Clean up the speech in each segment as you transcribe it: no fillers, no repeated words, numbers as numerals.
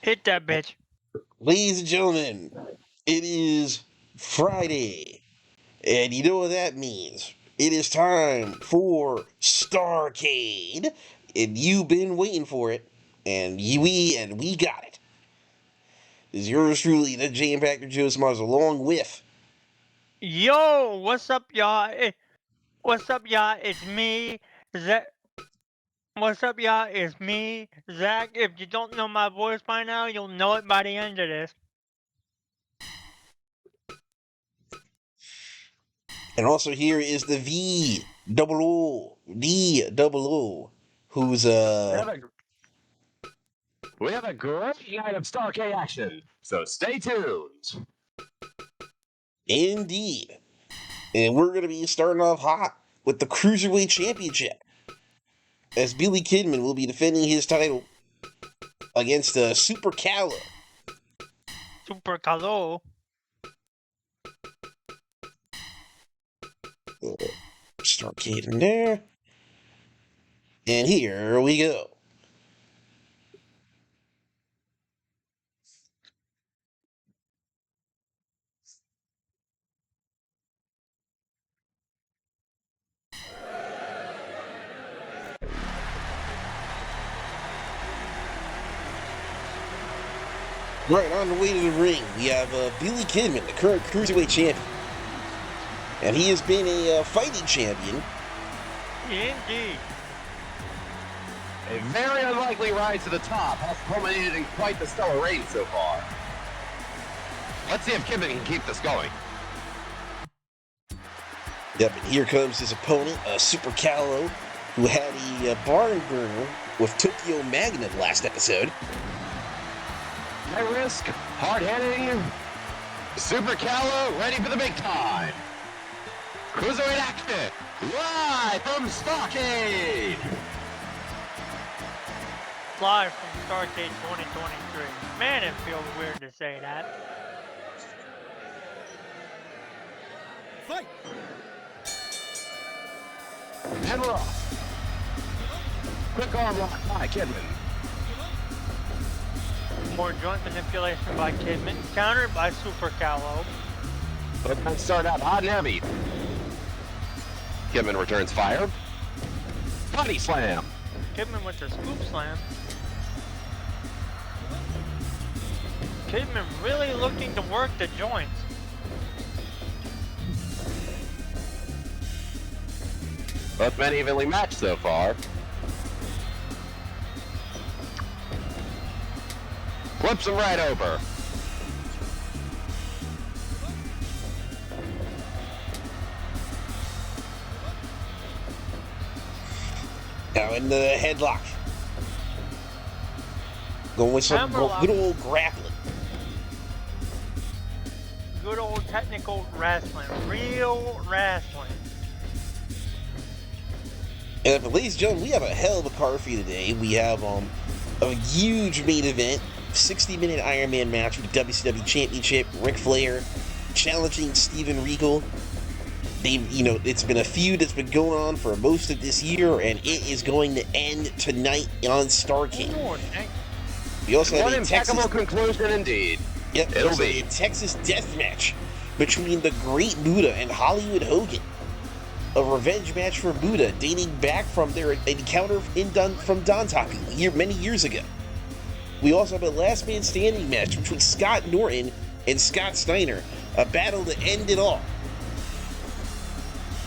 Hit that bitch. Ladies and gentlemen, it is Friday, and you know what that means. It is time for Starcade, and you've been waiting for it, and we got it. This is yours truly, the J-Impactor Joe Smars, along with... Yo, what's up, y'all? What's up, y'all? It's me, Zach. What's up, y'all? It's me, Zach. If you don't know my voice by now, you'll know it by the end of this. And also here is the V-double-O, who's, We have a great night of Starcade action, so stay tuned. Indeed. And we're going to be starting off hot with the Cruiserweight Championship, as Billy Kidman will be defending his title against Super Calo. Super Calo. Starcade in there. And here we go. Right, on the way to the ring, we have Billy Kidman, the current Cruiserweight Champion. And he has been a fighting champion. Indeed. A very unlikely rise to the top has culminated in quite the stellar reign so far. Let's see if Kidman can keep this going. Yep, and here comes his opponent, Super Calo, who had a barn burner with Tokyo Magnum last episode. High risk, hard hitting. Super Calo ready for the big time. Cruiserweight action, live from Starcade. Live from Starcade 2023. Man, it feels weird to say that. Fight! And we're off. Quick arm lock by Kidman. More joint manipulation by Kidman, countered by Super Calo. Both men start out hot and heavy. Kidman returns fire. Body slam. Kidman with the scoop slam. Kidman really looking to work the joints. Both men evenly matched so far. Flips him right over. Now in the headlock. Going with some good old grappling. Good old technical wrestling. Real wrestling. And ladies and gentlemen, we have a hell of a card for you today. We have a huge main event, 60-minute Ironman match with the WCW Championship. Ric Flair challenging Steven Regal. It's been a feud that's been going on for most of this year, and it is going to end tonight on Starcade. We also have a impeccable conclusion indeed. Yep, it'll be a Texas Deathmatch between the Great Muta and Hollywood Hogan. A revenge match for Muta, dating back from their encounter from Dontaku many years ago. We also have a last man standing match between Scott Norton and Scott Steiner, a battle to end it all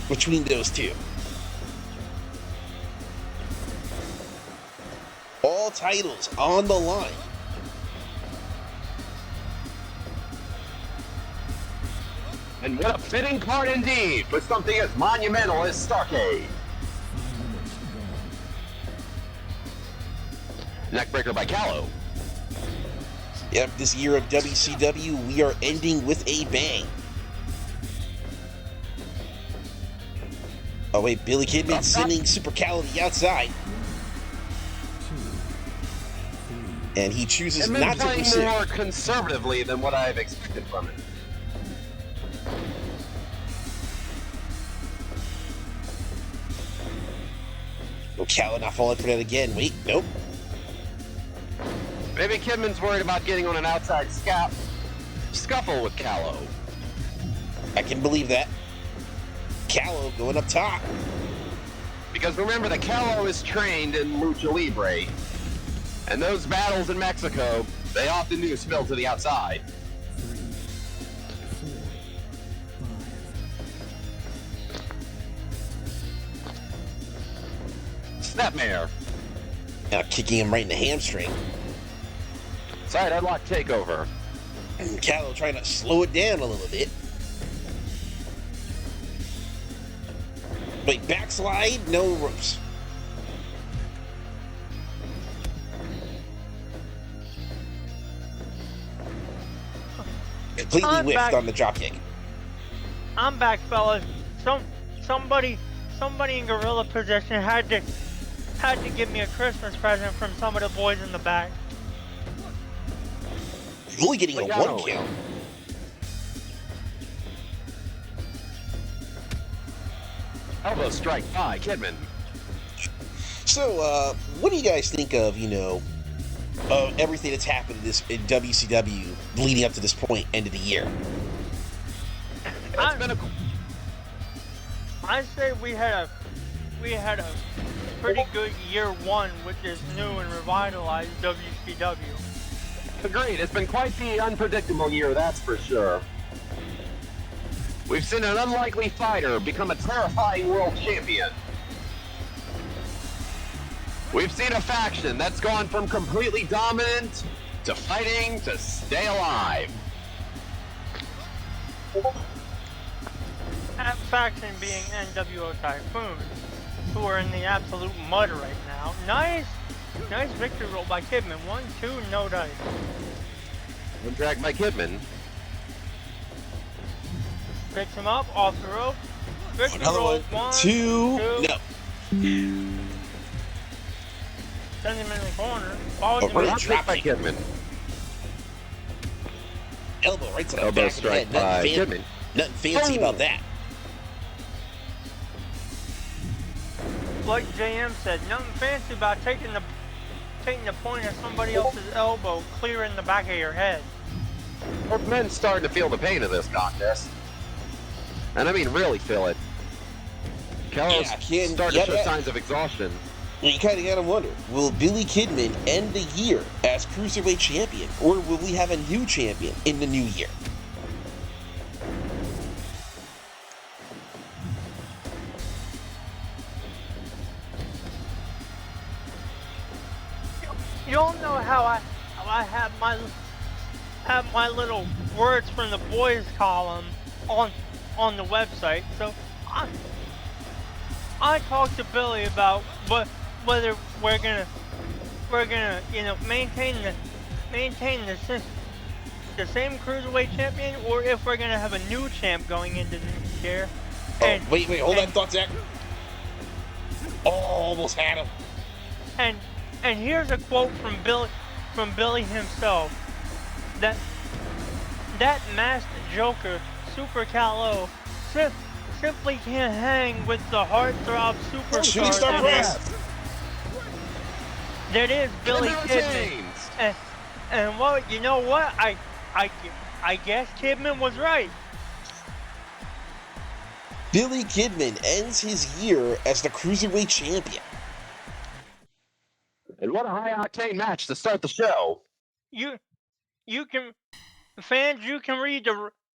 between those two. All titles on the line. And what a fitting card indeed for something as monumental as Starcade. Neckbreaker by Calo. Yep, this year of WCW, we are ending with a bang. Oh wait, Billy Kidman sending Super Calo to the outside. And he chooses not to pursue. Playing more conservatively than what I've expected from him. Oh, Calo not falling for that again. Wait, nope. Maybe Kidman's worried about getting on an outside scuffle with Calo. I can believe that. Calo going up top. Because remember, the Calo is trained in lucha libre, and those battles in Mexico, they often do spill to the outside. 3, 4, 5. Snapmare. Now kicking him right in the hamstring. Side headlock takeover. And Calo trying to slow it down a little bit. Wait, backslide, no ropes. Completely I'm whiffed back. on the dropkick. I'm back, fellas. Somebody in gorilla position had to give me a Christmas present from some of the boys in the back. You're only getting a Legado. 1 count. Elbow strike by Kidman. So, what do you guys think of, everything that's happened in WCW leading up to this point, end of the year? I say we had a pretty good year one with this new and revitalized WCW. Agreed. It's been quite the unpredictable year, that's for sure. We've seen an unlikely fighter become a terrifying world champion. We've seen a faction that's gone from completely dominant to fighting to stay alive. That faction being NWO Typhoons, who are in the absolute mud right now. Nice victory roll by Kidman. 1-2, no dice. One drag by Kidman. Picks him up off the rope. Victory Another roll. one, 1, two, 2. no. Sends him in the corner. Follows him right. in. Drop by Kidman. Elbow right to the Elbow back of the strike head. by Kidman. Nothing fancy Boom. about that. Like JM said, nothing fancy about taking the point of somebody else's elbow clear in the back of your head. Both men starting to feel the pain of this contest. And I mean really feel it. Calo's starting to show signs of exhaustion. You kind of gotta wonder, will Billy Kidman end the year as Cruiserweight Champion, or will we have a new champion in the new year? You all know how I have my little words from the boys column on the website. So I talked to Billy about whether we're gonna maintain the same cruiserweight champion, or if we're gonna have a new champ going into this year. And, Wait, hold that thought, Zach. Oh, almost had him. And here's a quote from Billy himself. That masked Joker, Super Calo, simply can't hang with the heartthrob Shooting superstar star press. that is Billy Kidman. And well, you know what? I guess Kidman was right. Billy Kidman ends his year as the Cruiserweight Champion. And what a high-octane match to start the show. You can read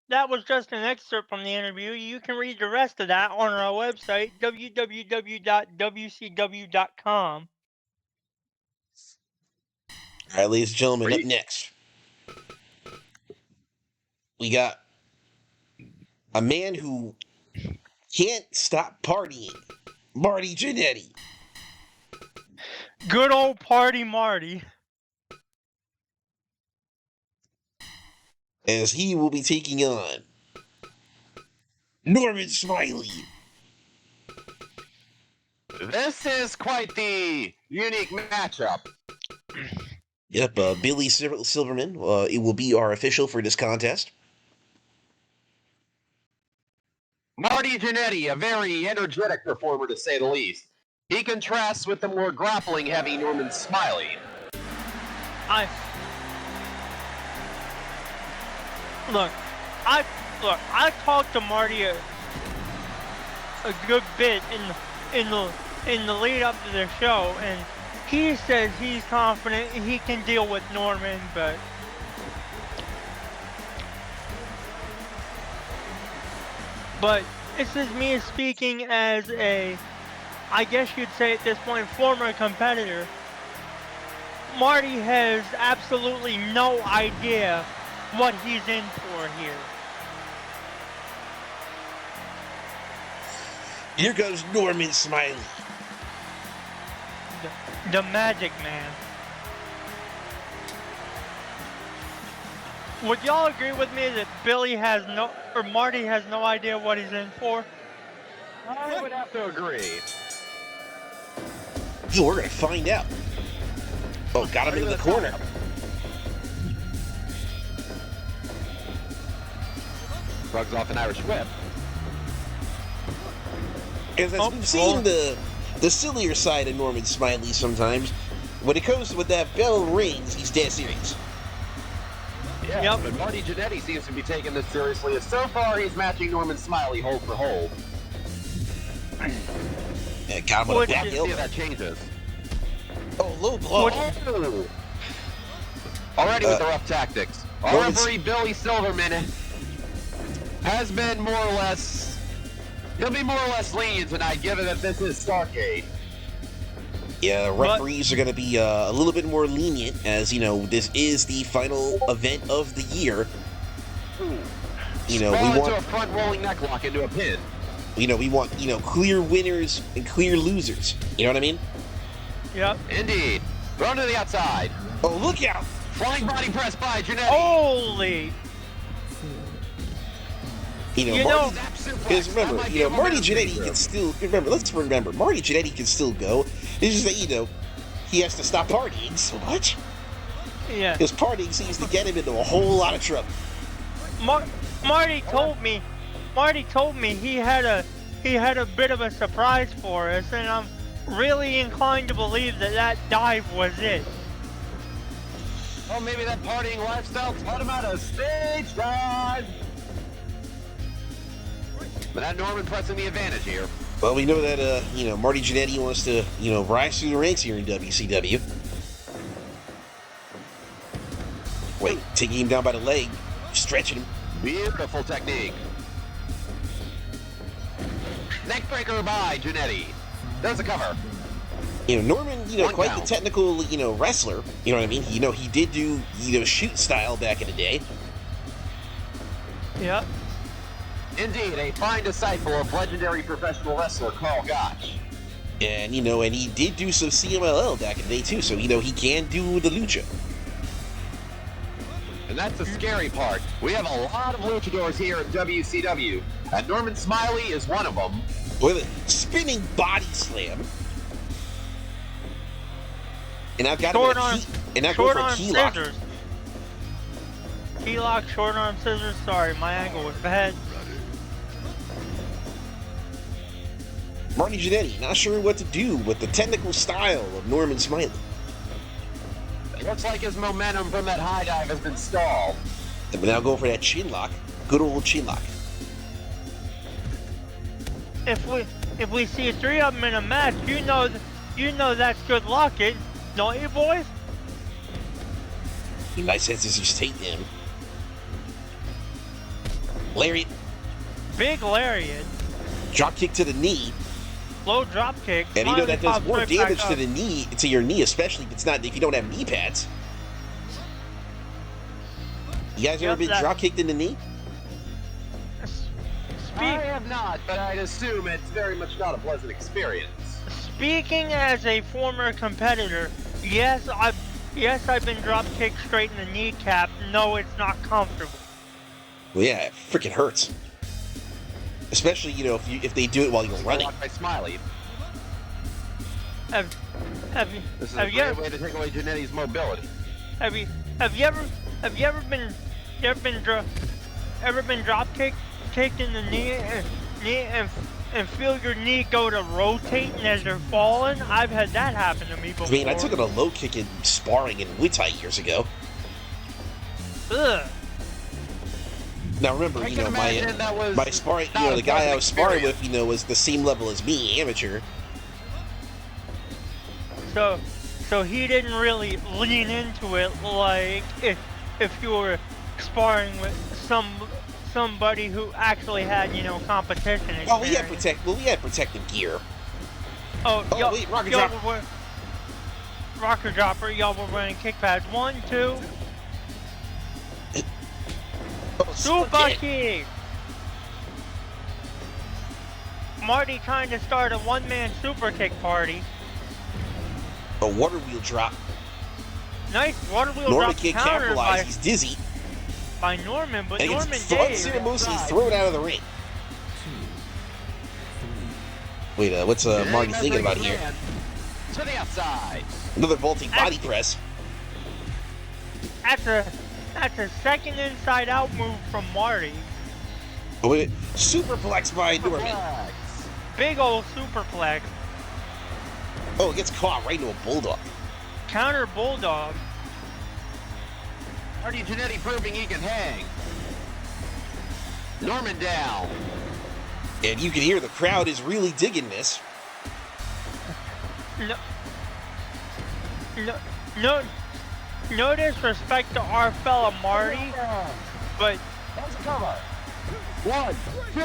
that was just an excerpt from the interview. You can read the rest of that on our website, www.wcw.com. All right, ladies and gentlemen, up next, we got a man who can't stop partying, Marty Jannetty. Good old Party Marty. As he will be taking on Norman Smiley. This is quite the unique matchup. Yep, Billy Silverman, it will be our official for this contest. Marty Jannetty, a very energetic performer to say the least. He contrasts with the more grappling-heavy Norman Smiley. Look, I talked to Marty a good bit in the lead up to the show, and he says he's confident he can deal with Norman, but this is me speaking as a, I guess you'd say at this point, former competitor. Marty has absolutely no idea what he's in for here. Here goes Norman Smiley. The Magic Man. Would y'all agree with me that Marty has no idea what he's in for? I would have to agree. We're gonna find out. Oh, got him into the corner. Shrugs off an Irish whip. As we've seen the sillier side of Norman Smiley sometimes, when it comes to when that bell rings, he's dead serious. Yeah, yep. But Marty Jannetty seems to be taking this seriously, as so far he's matching Norman Smiley hold for hold. Yeah, got him on the back See elbow. if that changes. Oh, low blow. Oh. Already with the rough tactics. Our referee, Billy Silverman, has been more or less... He'll be more or less lenient tonight, given that this is Starcade. Yeah, referees are going to be a little bit more lenient, as, you know, this is the final event of the year. Ooh. You know, Fall we want... into a front rolling necklock into a pin. You know, we want, you know, clear winners and clear losers. You know what I mean? Yep. Indeed. Thrown to the outside. Oh, look out! Flying body press by Jannetty. Holy! You know, because remember, you know, Marty Jannetty can still, let's remember, Marty Jannetty can still go. It's just that, you know, he has to stop partying so much. Yeah. Because partying seems to get him into a whole lot of trouble. Marty told me he had a bit of a surprise for us, and I'm really inclined to believe that dive was it. Oh, maybe that partying lifestyle taught him how to stage dive. But that Norman pressing the advantage here. Well, we know that, you know, Marty Jannetty wants to, you know, rise through the ranks here in WCW. Wait, taking him down by the leg, stretching him. Beautiful technique. Neckbreaker by Jannetty. Does a cover. You know, Norman, you know, One quite count. the technical, you know, wrestler. You know what I mean? You know, he did do, you know, shoot style back in the day. Yep. Indeed, a fine disciple of legendary professional wrestler Carl Gotch. And, you know, and he did do some CMLL back in the day, too. So, you know, he can do the lucha. And that's the scary part. We have a lot of luchadors here in WCW, and Norman Smiley is one of them. With a spinning body slam. And I've got Short him arm, and I go short for a arm key lock. scissors. Key lock, short arm scissors. Sorry, my angle was bad. Marty Jannetty, not sure what to do with the technical style of Norman Smiley. It looks like his momentum from that high dive has been stalled. And we now go for that chin lock. Good old chin lock. If we see three of them in a match, you know that's good luck, don't you, boys? Nice head scissors takedown. Lariat. Big lariat. Drop kick to the knee. Low drop kick. And you know that does more Smiley pops right damage back to up. the knee, to your knee, especially if you don't have knee pads. You guys ever been drop kicked in the knee? I have not, but I'd assume it's very much not a pleasant experience. Speaking as a former competitor, yes, I've been drop kicked straight in the kneecap. No, it's not comfortable. Well, yeah, it freaking hurts. Especially, you know, if they do it while you're running. By Smiley. Have This is a great way to take away Jannetty's mobility. Have you ever been drop kicked in the knee and feel your knee go to rotating as you're falling? I've had that happen to me before. I mean, I took it a low kick in sparring in Muay Thai years ago. Ugh. Now remember, I you can know, imagine that was my sparring, you not know, a the guy I was pleasant sparring with, experience. you know, was the same level as me, amateur. So he didn't really lean into it like if you were sparring with somebody who actually had, you know, competition experience. Oh, we had protective gear. Oh, wait, rocket drop. Rocker dropper, y'all were wearing kick pads. 1, 2. Oh, Super kick! Marty trying to start a one-man super kick party. A water wheel drop. Nice water wheel Norman drop can't countered capitalize. He's dizzy. by Norman, but And Norman he's Dave. thrown out of the ring. Wait, what's Marty thinking about here? To the outside. Another vaulting body press. That's a second inside out move from Marty. Oh, wait, superplex by Norman. Big old superplex. Oh, it gets caught right into a bulldog. Counter bulldog. Marty Jannetty proving he can hang. Norman down. And you can hear the crowd is really digging this. No disrespect to our fella Marty, but That's a cover. 1, 2,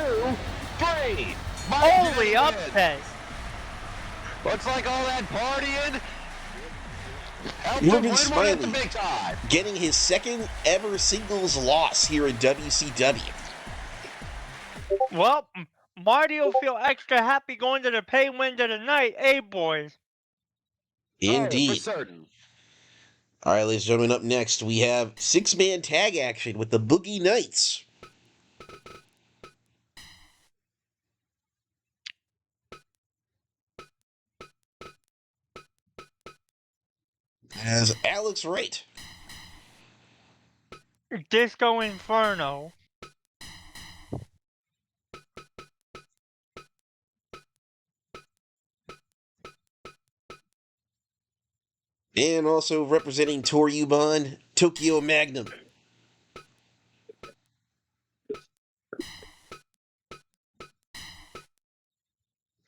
3. holy upset. Looks like all that partying helped him Morgan win one at the Smiley big time. getting his second ever singles loss here in WCW. Well, Marty will feel extra happy going to the pay window tonight, eh, boys? Indeed. Oh, for certain. All right, ladies and gentlemen, up next we have six-man tag action with the Boogie Knights. As Alex Wright, Disco Inferno. and also representing Toryuban, Tokyo Magnum.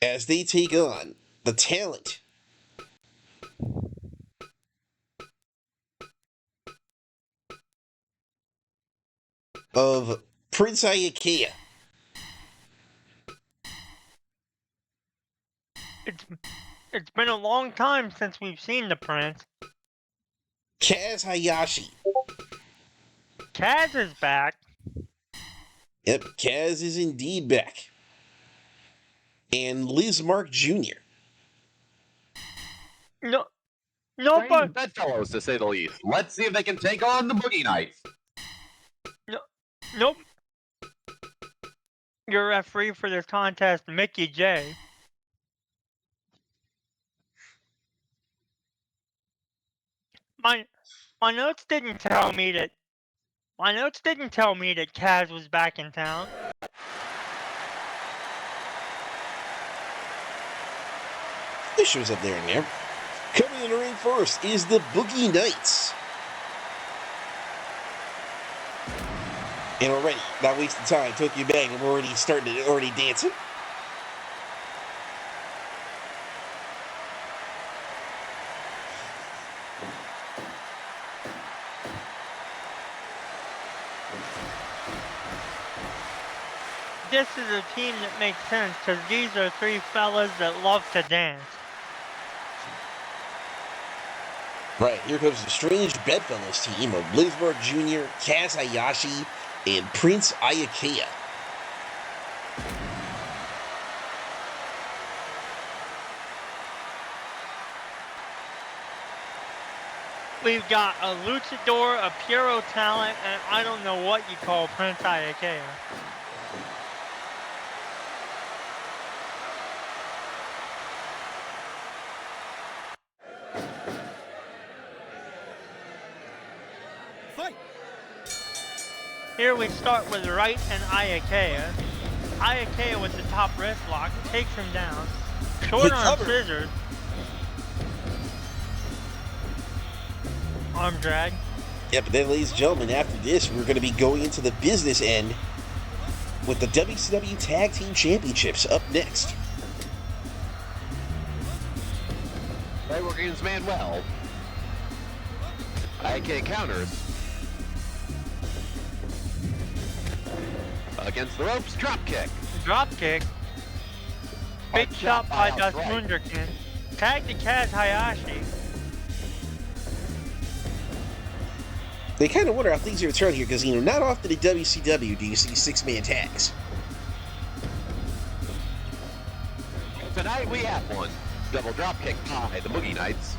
As they take on the talent of Prince Iaukea. It's been a long time since we've seen the Prince. Kaz Hayashi. Kaz is back. Yep, Kaz is indeed back. And Lizmark Jr. Strange bedfellows, to say the least. Let's see if they can take on the Boogie Knights. Nope. Your referee for this contest, Mickey J. My notes didn't tell me that Kaz was back in town. This shows up there and there. Coming in the ring first is the Boogie Knights. And already, not wasting time, Tokyo Magnum already dancing. This is a team that makes sense because these are three fellas that love to dance. Right, here comes the strange bedfellows team of Lizmark Jr., Kaz Hayashi, and Prince Iaukea. We've got a luchador, a puro talent, and I don't know what you call Prince Iaukea. Here we start with Wright and Iaukea. Iaukea with the top wrist lock takes him down. Short arm scissors. Arm drag. Yeah, but then, ladies and gentlemen, after this, we're going to be going into the business end with the WCW Tag Team Championships up next. Right working his man well. Iaukea counters. Against the ropes, drop kick. Drop kick. Big shot by Das Wunderkind. Tag to Kaz Hayashi. They kind of wonder how things are going to turn here because, not often in WCW do you see six-man tags. Tonight we have one. Double drop kick by the Boogie Knights.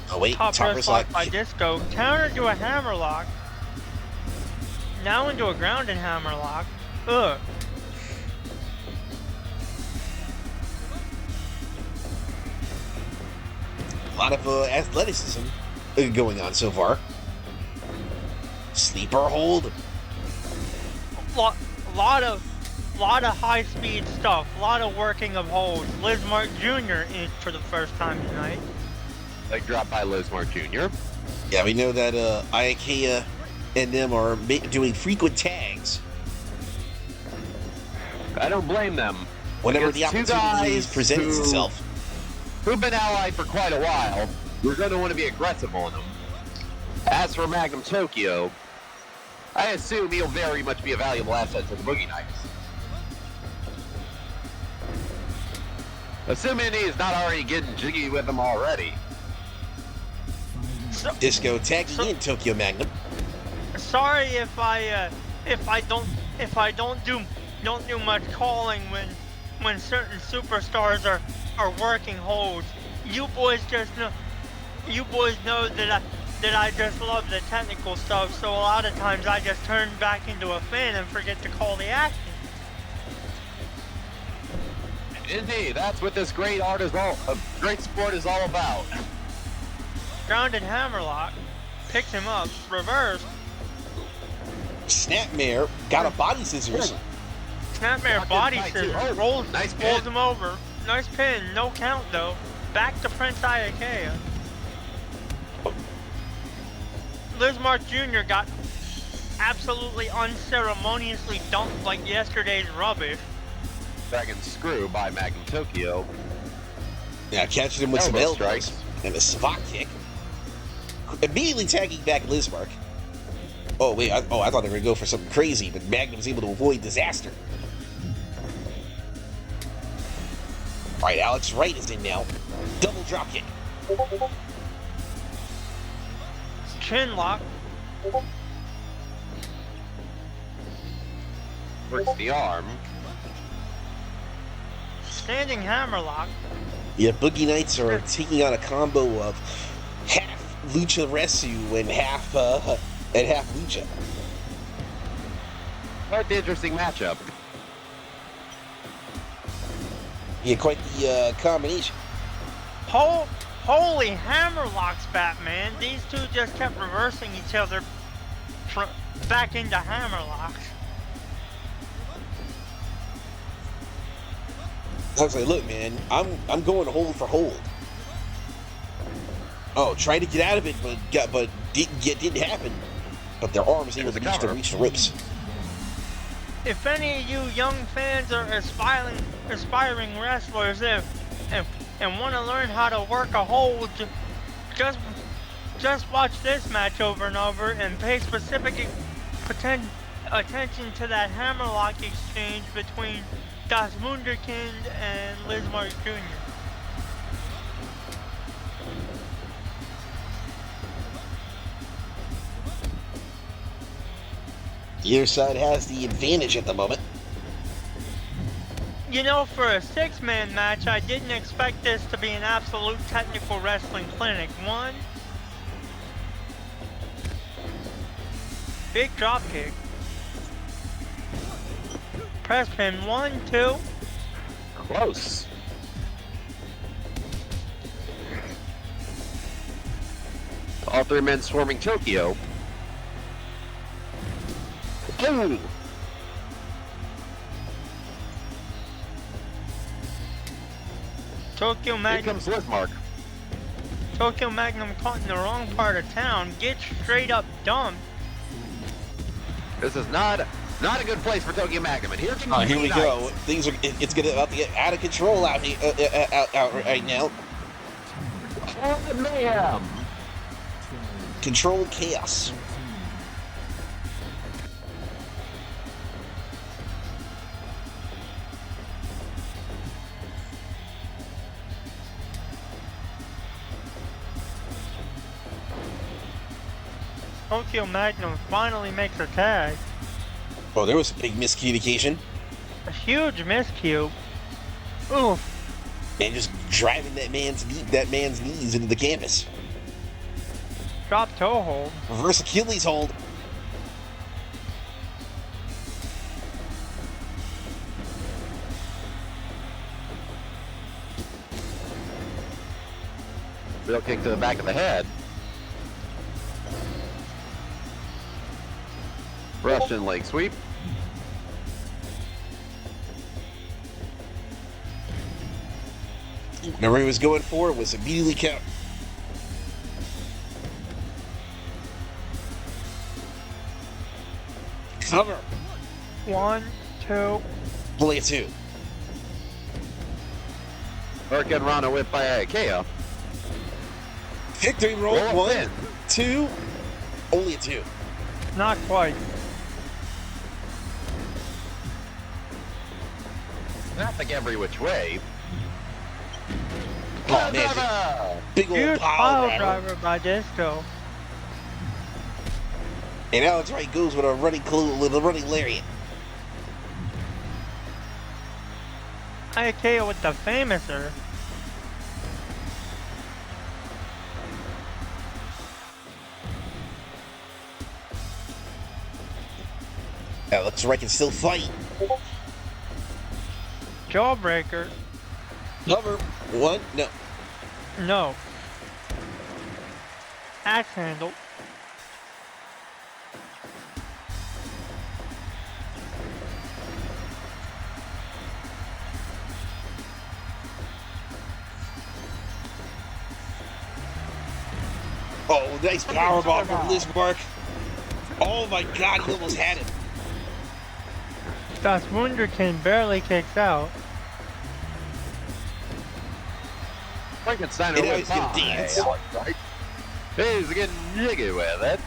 Oh wait, Top Topper's lock lock by Disco. Counter to a hammerlock. Now into a grounded hammerlock. Ugh. A lot of athleticism going on so far. Sleeper hold. Lot of high speed stuff. Lot of working of holds. Lizmark Jr. in for the first time tonight. Leg drop by Lizmark Jr. Yeah, we know that Iaukea and them are doing frequent tags. I don't blame them. Whenever the opportunity presents itself. Who've been allied for quite a while, we're going to want to be aggressive on them. As for Magnum Tokyo, I assume he'll very much be a valuable asset to the Boogie Knights. Assuming he's not already getting jiggy with them already. Disco tagging in Tokyo Magnum. Sorry if I don't do much calling when certain superstars are working holds. You boys know that I just love the technical stuff, so a lot of times I just turn back into a fan and forget to call the action. Indeed, that's what this great sport is all about. Grounded hammerlock, picks him up, reverse. Snapmare got a body scissors. Snapmare body scissors, rolls him over. Nice pin, no count though. Back to Prince Iaukea. Lizmark Jr. got absolutely unceremoniously dumped like yesterday's rubbish. Dragon screw by Magnum Tokyo. Yeah, catching him with some elbows and a spot kick. Immediately tagging back Lizmark. Oh wait, I thought they were gonna go for something crazy, but Magnum's able to avoid disaster. All right, Alex Wright is in now. Double drop kick. Chin lock. Works the arm. Standing hammerlock. Yeah, Boogie Knights are taking on a combo of half Lucha Resu and half Lucha. Quite the interesting matchup. Yeah, quite the combination. Holy hammerlocks, Batman. These two just kept reversing each other back into hammerlocks. I was like, look, man, I'm going hold for hold. Oh, trying to get out of it, but didn't happen. But their arms able to reach the ropes. If any of you young fans are aspiring wrestlers and want to learn how to work a hold, just watch this match over and over and pay specific attention to that hammerlock exchange between Das Wunderkind and Lizmark Jr. Either side has the advantage at the moment. You know, for a six-man match, I didn't expect this to be an absolute technical wrestling clinic. One, big drop kick. Press pin, 1, 2. Close. All three men swarming Tokyo. Oh! Tokyo Here Magnum. comes Lizmark. Tokyo Magnum caught in the wrong part of town. Gets straight up dumped. This is not a good place for Tokyo Magnum. And here comes Here we Knights. go. Things are it's gonna about to get out of control out here out right now. Oh, the mayhem. Controlled chaos. Tokyo Magnum finally makes a tag. Oh, there was a big miscommunication. A huge miscue. Oof. And just driving that man's knees into the canvas. Drop toe hold. Reverse Achilles hold. Real kick to the back of the head. Russian leg sweep. Whatever he was going for was immediately count. Cover. 1, 2. Play it 2. Hurricane Rana whip by Iaukea. Victory roll. Roll 1, in. 2. Only a 2. Not quite. Snapping every which way. Oh man, big old Huge pile pile driver. driver by Disco. And Alex Wright goes with a running lariat. Iaukea with the famouser. Alex Wright can still fight. Jawbreaker. Cover. 1. No. No. Axe handle. Oh, nice powerbomb from Lizmark. Oh my God, he almost had him. Das Wunderkind barely kicks out. Frankenstein And now whip he's gonna by dance. Alex Wright. He's getting jiggy with it.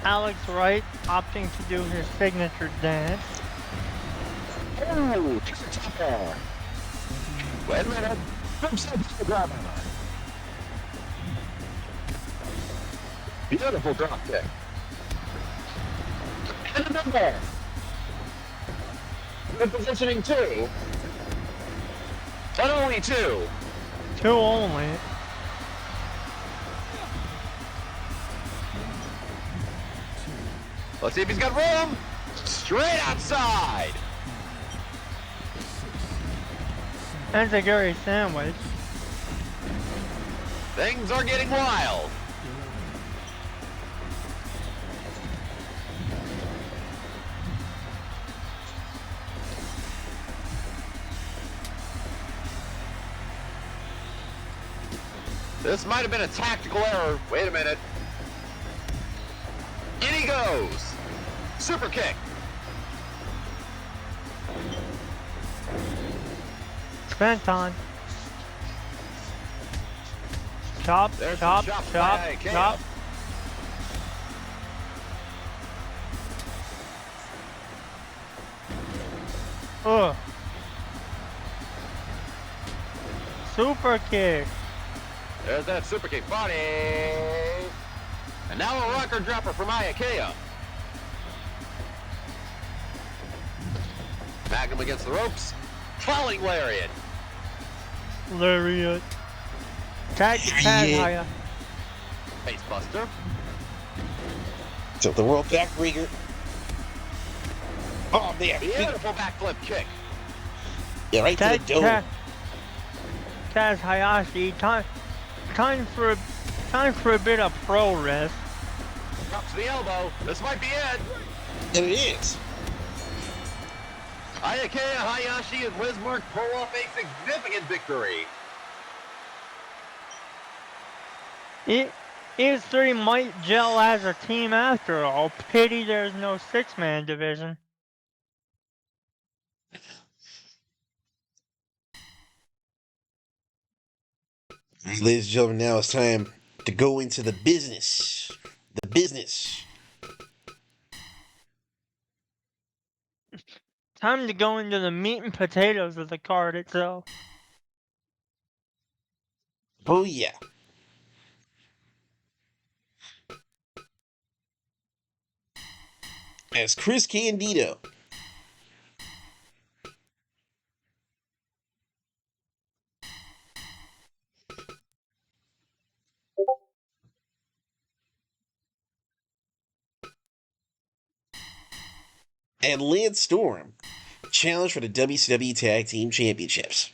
Alex Wright opting to do his signature dance. Oh, just a chopper. Wait a minute. Beautiful drop kick. And another. Good positioning 2. But only 2. 2 only. Let's see if he's got room. Straight outside. Enziguri sandwich. Things are getting wild. This might have been a tactical error. Wait a minute. In he goes. Super kick. Sventon. Chop, There's chop, some chops chop, by Iaukea. chop. Ugh. Super kick. There's that super kick body. And now a rocker dropper from Iaukea. Magnum against the ropes. Falling lariat. Lariat. Tag Haya. Face buster. Tilt the world backbreaker. Oh man. Beautiful backflip kick. Yeah, right to Tag the dome. Taz Hayashi. Time for a bit of pro rest. Drops the elbow. This might be it. And it is. Iaukea, Hayashi, and Lizmark pull off a significant victory. These three might gel as a team after all. Pity there's no six-man division. Ladies and gentlemen, now it's time to go into the business. The business. Time to go into the meat and potatoes of the card itself. Oh, yeah. As Chris Candido and Lance Storm challenge for the WCW Tag Team Championships.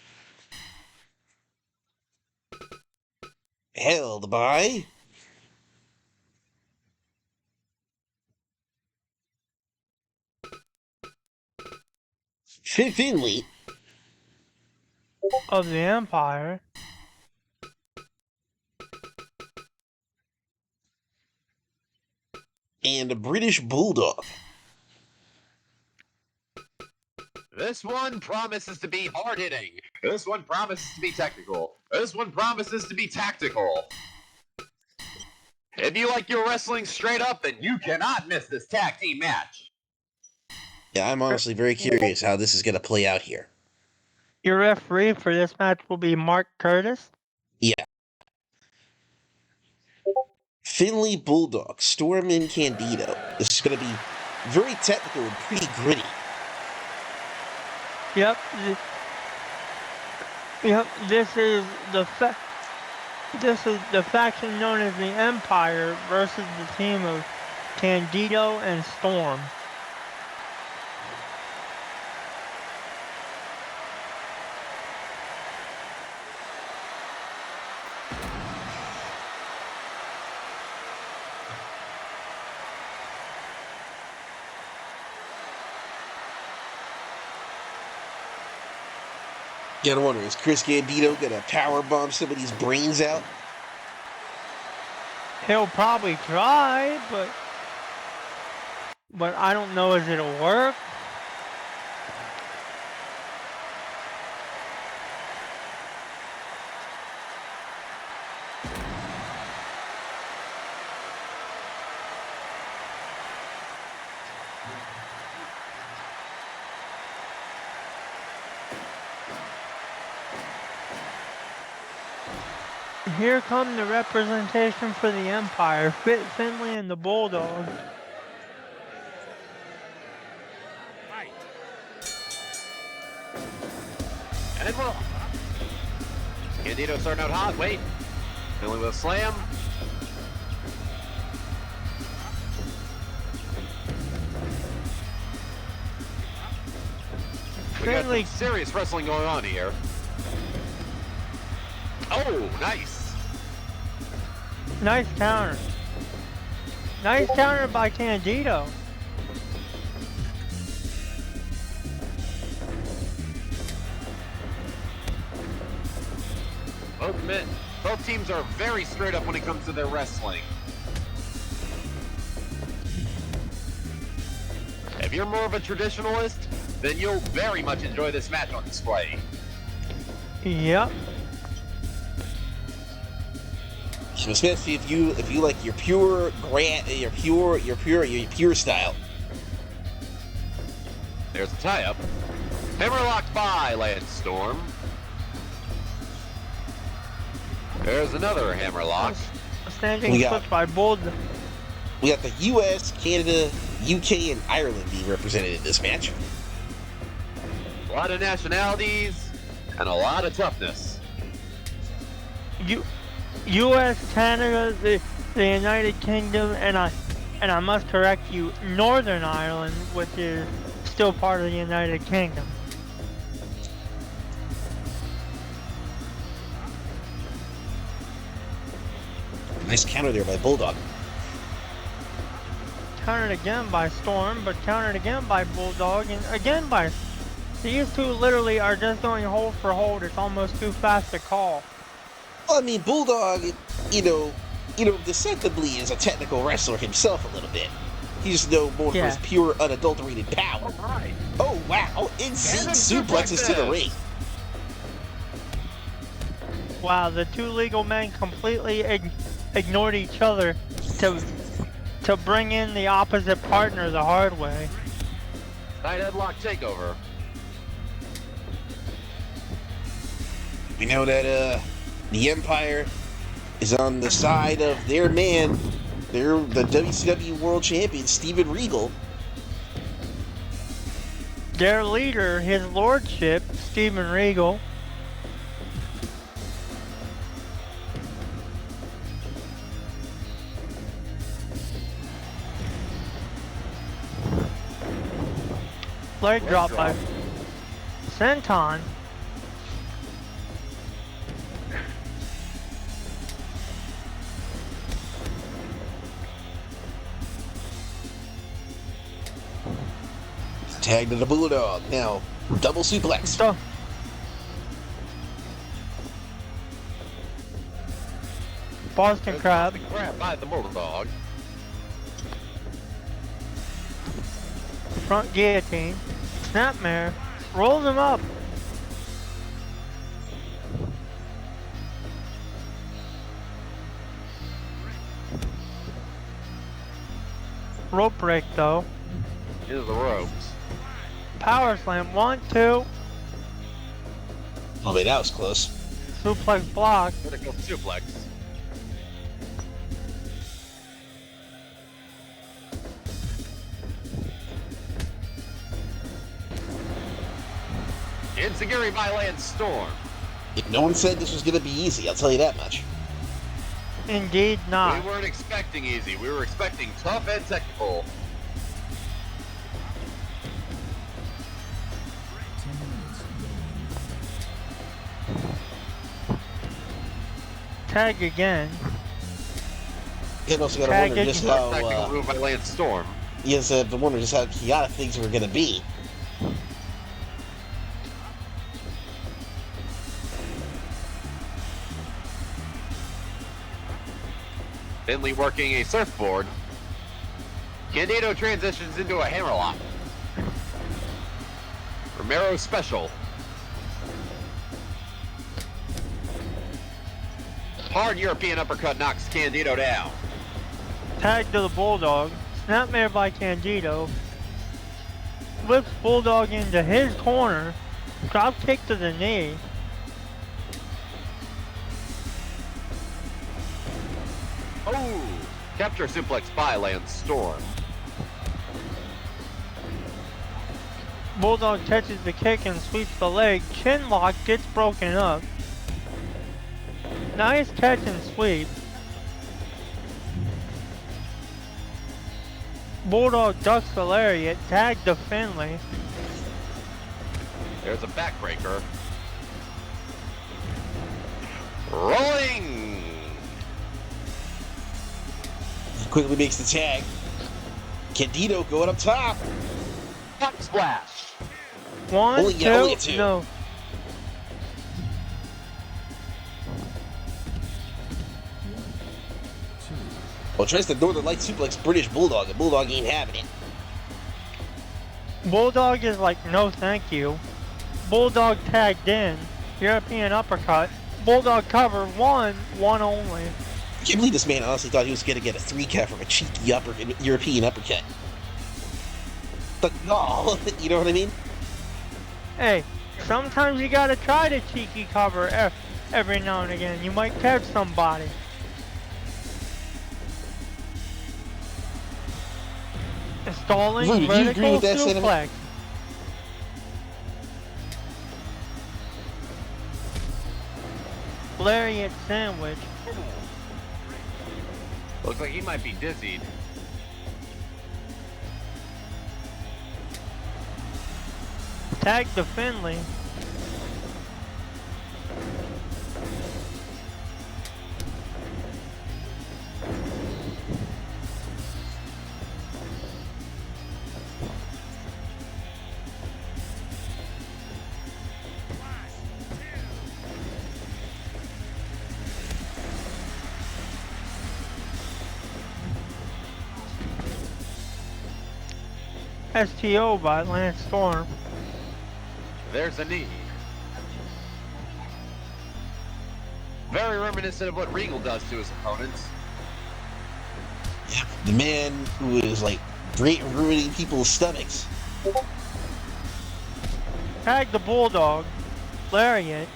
Held by Finlay of the Empire. And the British Bulldog. This one promises to be hard-hitting. This one promises to be technical. This one promises to be tactical. If you like your wrestling straight up, then you cannot miss this tag team match. Yeah, I'm honestly very curious how this is going to play out here. Your referee for this match will be Mark Curtis. Yeah. Finlay Bulldog, Storm and Candido. This is going to be very technical and pretty gritty. Yep. This is the faction known as the Empire versus the team of Candido and Storm. You gotta wonder, is Chris Candido gonna powerbomb somebody's brains out? He'll probably try, but I don't know if it'll work. Here come the representation for the Empire, Finlay and the Bulldog. Right. And we're off. Candido starting out hot. Wait. Finlay with a slam. We got some serious wrestling going on here. Oh, nice. Nice counter. Nice counter by Candido. Both teams are very straight up when it comes to their wrestling. If you're more of a traditionalist, then you'll very much enjoy this match on display. Yep. So especially if you like your pure style. There's a tie-up. Hammerlock by Lance Storm. There's another hammerlock. Standing foot by Boulder. We got the U.S., Canada, UK, and Ireland being represented in this match. A lot of nationalities and a lot of toughness. U.S., Canada, the United Kingdom, and I must correct you, Northern Ireland, which is still part of the United Kingdom. Nice counter there by Bulldog. Countered again by Storm, but countered again by Bulldog, and again by These two literally are just going hold for hold. It's almost too fast to call. Well, I mean, Bulldog, deceptively is a technical wrestler himself a little bit. He's known more for his pure, unadulterated power. Right. Oh, wow. Insane suplexes to the ring. Wow, the two legal men completely ignored each other to bring in the opposite partner the hard way. Side headlock takeover. We know that the Empire is on the side of their man. They're the WCW World Champion, Steven Regal. Their leader, his lordship, Steven Regal. Leg drop by Senton. Tag to the Bulldog. Now, double suplex. Boston Crab. Crab by the Bulldog. Front guillotine. Snapmare. Rolls him up. Rope break though. Into the ropes. Power slam. 1, 2. Oh, man, that was close. Suplex block. Critical suplex. Enziguri by Lance Storm. No one said this was going to be easy, I'll tell you that much. Indeed not. We weren't expecting easy. We were expecting tough and technical. Tag again. You also got to Tag wonder just it. how. Technical move by Lance Storm. Yes, I wonder just how chaotic things were going to be. Finlay working a surfboard. Candido transitions into a hammerlock. Romero special. Hard European uppercut knocks Candido down. Tag to the Bulldog. Snapmare by Candido. Flips Bulldog into his corner. Drop kick to the knee. Oh! Capture suplex by Lance Storm. Bulldog catches the kick and sweeps the leg. Chin lock gets broken up. Nice catch and sweep. Bulldog ducks the lariat. Tag to Finlay. There's a backbreaker. Rolling! He quickly makes the tag. Candido going up top. Hot splash! 1, Only 2, a two. no. Well, tries the Northern Light suplex British Bulldog, and Bulldog ain't having it. Bulldog is like, no thank you. Bulldog tagged in. European uppercut. Bulldog cover. 1 only. I can't believe this man honestly thought he was going to get a 3 count from a cheeky European uppercut. But no, you know what I mean? Hey, sometimes you gotta try to cheeky cover every now and again. You might catch somebody. Stalling Lou, do you agree vertical with that suplex. sentiment? Lariat sandwich. Looks like he might be dizzied. Tag to Finlay. STO by Lance Storm. There's a knee. Very reminiscent of what Regal does to his opponents. Yeah, the man who is like great at ruining people's stomachs. Tag the Bulldog. Lariat.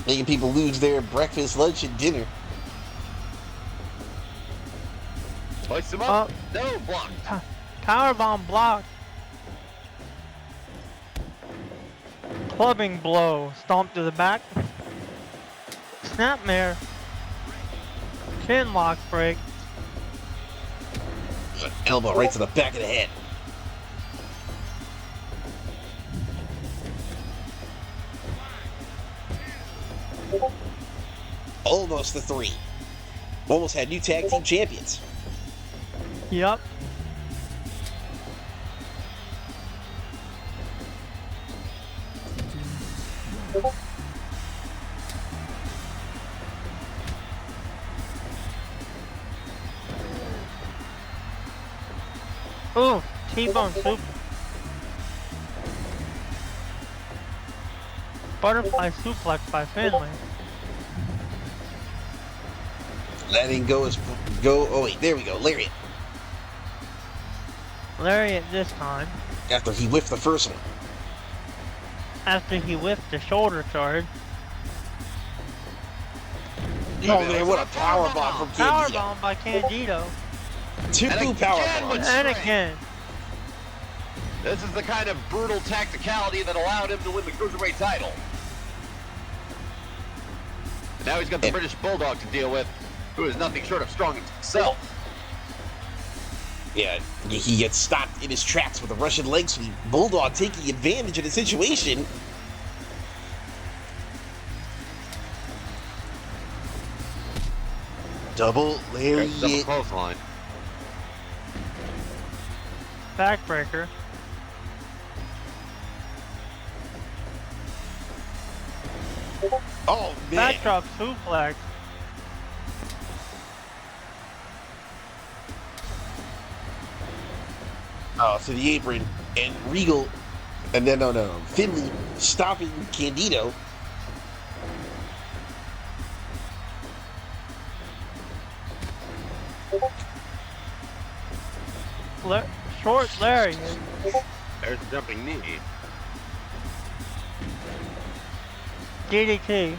Making people lose their breakfast, lunch, and dinner. Hoist him up. No, block. Powerbomb block. Clubbing blow. Stomp to the back. Snapmare. Chin lock break. Elbow right to the back of the head. Almost the 3. Almost had new tag team champions. Yup. Ooh, T-bone soup. Butterfly suplex by Finlay. Letting go is go. Oh wait, there we go. Lariat. Lariat this time. After he whiffed the first one. After he whiffed the shoulder charge. Oh man, what a powerbomb from Candido. Powerbomb by Candido. 2 powerbombs. And again. This is the kind of brutal tacticality that allowed him to win the Cruiserweight title. And now he's got the British Bulldog to deal with, who is nothing short of strong himself. Yeah, he gets stopped in his tracks with a Russian leg sweep. Bulldog taking advantage of the situation. Double lariat. Clothesline. Backbreaker. Oh man. Backdrop suplex. Oh, to the apron, and Regal, and then no, Finlay stopping Candido. Short lariat. There's a jumping knee. DDT.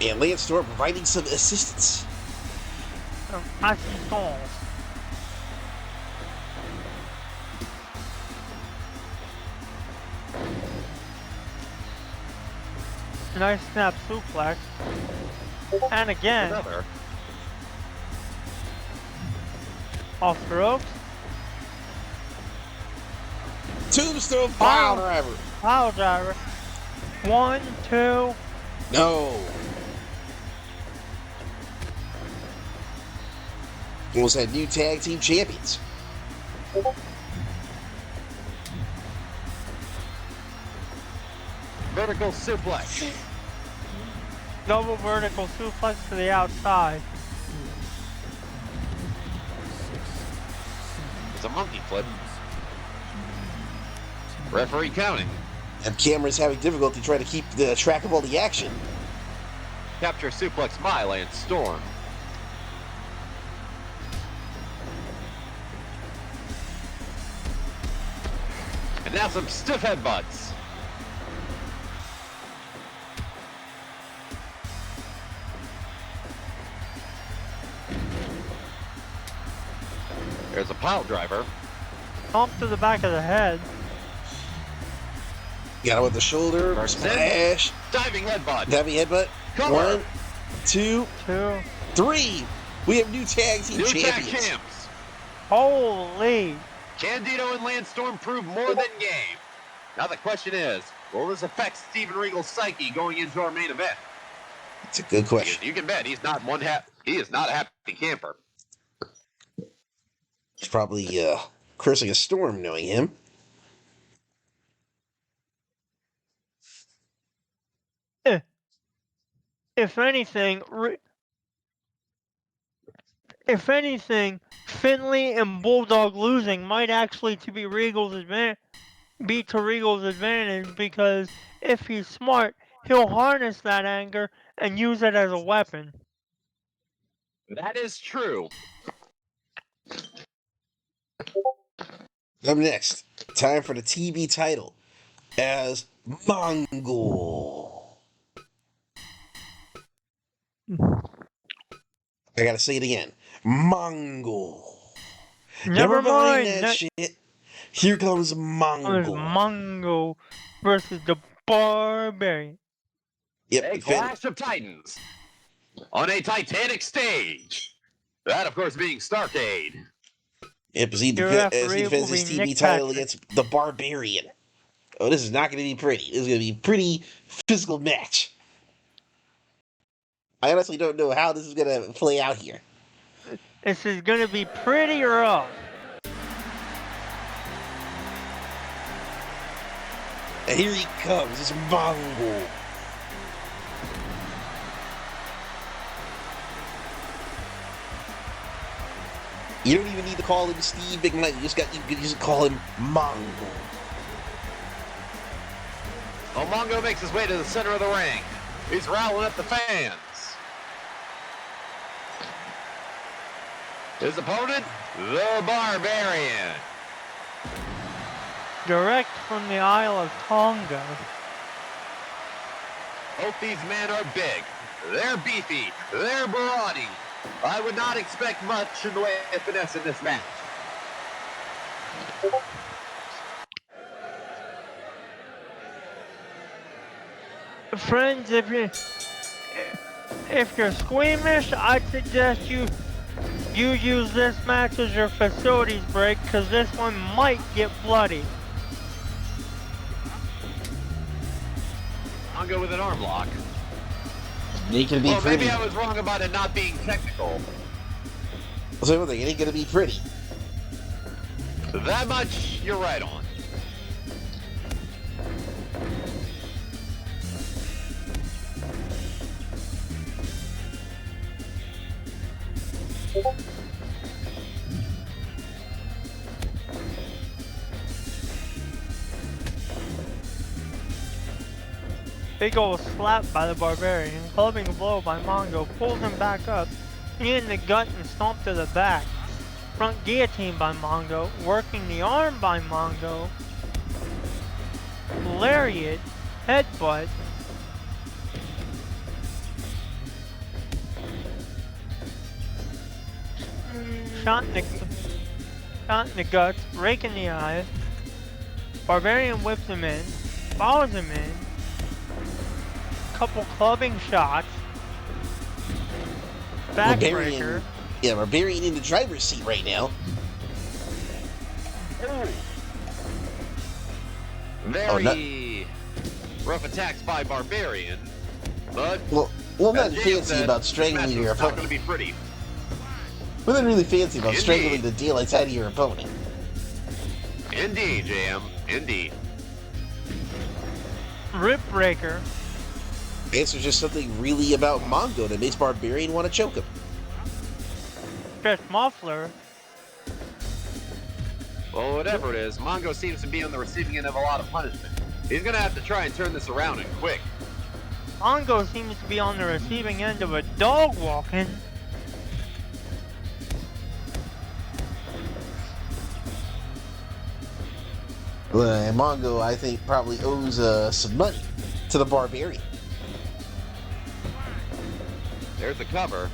And Lance Storm providing some assistance. Assistance. Nice snap suplex. And again. Another. Off the ropes. Tombstone pile driver. Pile driver. 1, 2. No. Almost had new tag team champions. Vertical suplex. Double vertical suplex to the outside. It's a monkey flip. Referee counting. And cameras having difficulty trying to keep the track of all the action. Capture suplex Smiley and Storm. And now some stiff headbutts. There's a pile driver. Bump to the back of the head. Got him with the shoulder. Splash. Diving headbutt. Diving headbutt. Cover. 1, 2, 2. 3. We have new tag team New champions. tag champs. Holy. Candido and Lance Storm proved more than game. Now the question is, will this affect Steven Regal's psyche going into our main event? It's a good question. You can bet he's not he is not a happy camper. He's probably cursing a storm knowing him. if anything, Finlay and Bulldog losing might actually be to Regal's advantage, because if he's smart, he'll harness that anger and use it as a weapon. That is true. Up next, time for the TV title as Mongol. I gotta say it again. Mongol. Never mind that shit. Here comes Mongol. Mongol versus the Barbarian. Yep, A clash of titans on a titanic stage. That, of course, being Starcade. Yep, as he defends his TV title against the Barbarian. Oh, this is not going to be pretty. This is going to be a pretty physical match. I honestly don't know how this is going to play out here. This is going to be pretty rough. And here he comes, this Mongol. You don't even need to call him Steve Mcmichael. You just call him Mongol. Well, Mongo makes his way to the center of the ring. He's rallying up the fans. His opponent, the Barbarian. Direct from the Isle of Tonga. Both these men are big. They're beefy. They're brawny. I would not expect much in the way of finesse in this match. Friends, if you're squeamish, I'd suggest you use this match as your facilities break, because this one might get bloody. I'll go with an arm lock. It can be well, pretty. Maybe I was wrong about it not being technical. I'll say one thing, it ain't gonna be pretty. That much you're right on. Big ol' slap by the Barbarian, clubbing blow by Mongo, pulls him back up, knee in the gut and stomp to the back. Front guillotine by Mongo, working the arm by Mongo. Lariat, headbutt. Shot in the guts, rake in the eye. Barbarian whips him in, follows him in. Couple clubbing shots. Backbreaker. Yeah, Barbarian in the driver's seat right now. Very rough attacks by Barbarian, but well, nothing fancy about strangling your opponent. Not going to be pretty. Nothing really fancy about strangling the daylights out of your opponent. Indeed, JM. Indeed. Rip breaker. I guess there's just something really about Mongo that makes Barbarian want to choke him. Stretch muffler. Well, whatever it is, Mongo seems to be on the receiving end of a lot of punishment. He's going to have to try and turn this around and quick. Mongo seems to be on the receiving end of a dog walking. And Mongo, I think, probably owes some money to the Barbarian. There's the cover.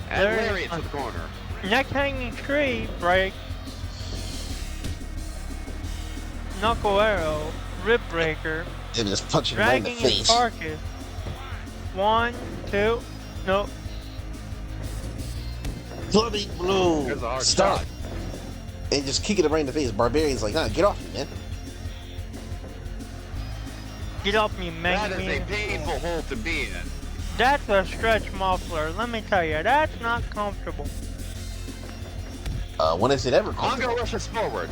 And lariat to the corner. Neck hanging tree break. Knuckle arrow. Rib breaker. And just punching him right in the face. His carcass. 1, 2, no. Clubbing blow. There's a hard Stop. shot. And just kicking him right in the face. Barbarian's like, nah, get off me, man. Get off me, man. That is a painful hole to be in. That's a stretch muffler. Let me tell you, that's not comfortable. When is it ever comfortable? Mongo rushes forward.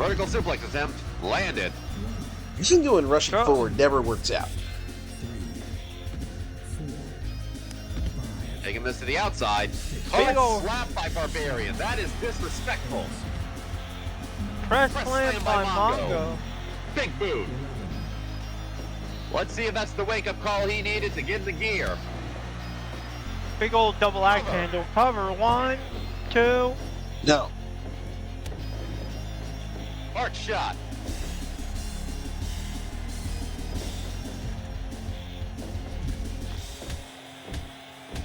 Vertical suplex attempt. Landed. Machine Gun rushing forward never works out. Taking this to the outside. Oh, slap by Barbarian. That is disrespectful. Press slam by Mongo. Big boot. Let's see if that's the wake-up call he needed to get in the gear. Big old double axe handle. Cover. 1, 2. No. Hard shot.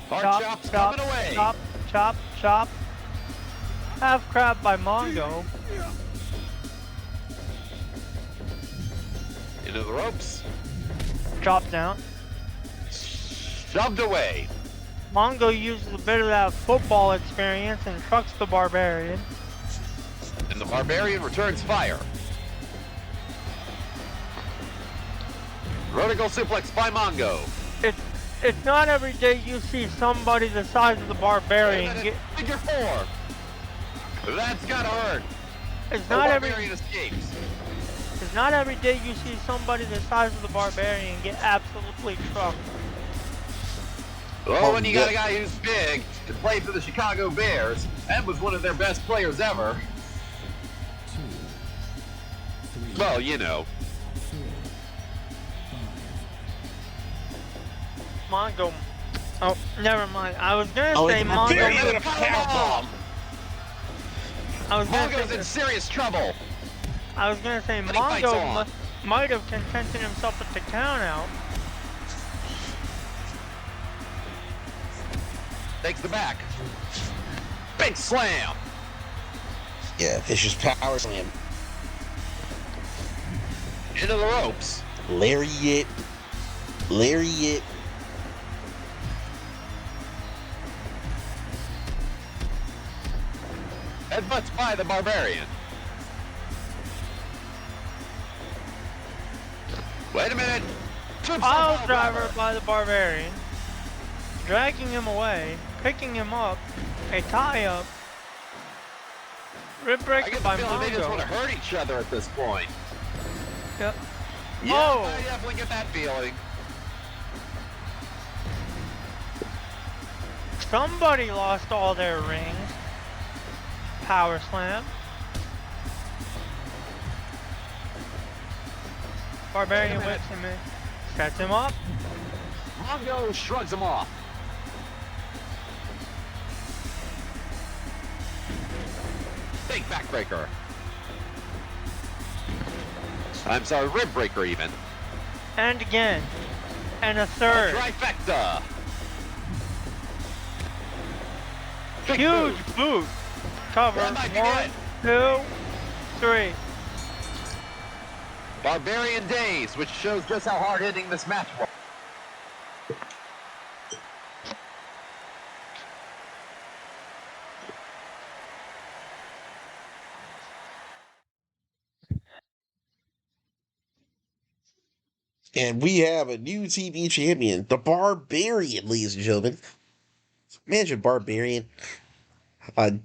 Hard chops coming away. Chop, chop, chop. Half crab by Mongo. Into the ropes. Chop down. Shoved away. Mongo uses a bit of that football experience and trucks the Barbarian. And the Barbarian returns fire. Vertical suplex by Mongo. It's not every day you see somebody the size of the Barbarian get... Figure 4. That's gotta hurt. It's The not Barbarian escapes. It's not every day you see somebody the size of the Barbarian get absolutely trucked. Oh, when you got a guy who's big and played for the Chicago Bears and was one of their best players ever. Well, you know. Mongo. Oh, never mind. I was gonna say Barbarian with Mongo. a powerbomb. I was gonna Mongo's say in serious trouble. Mongo might have contented himself with the count out. Takes the back. Big slam. Yeah, vicious power slam. Into the ropes. Lariat. Lariat. Headbutts by the Barbarian. Wait a minute. Pile driver by the Barbarian. Dragging him away. Picking him up. A tie up. Rib I breaker get the by feeling they just want to Mongo. hurt each other at this point. Yep. Yeah, Oh. I definitely get that feeling. Somebody lost all their rings. Power slam. Barbarian whips him in. Sets him up. Mongo shrugs him off. Big backbreaker. I'm sorry, rib breaker even. And again. And a third. Trifecta. Big Huge boot. boot. Cover. That might be 1, good. 2, 3. Barbarian days, which shows just how hard hitting this match was. And we have a new TV champion, the Barbarian, ladies and gentlemen. Imagine Barbarian on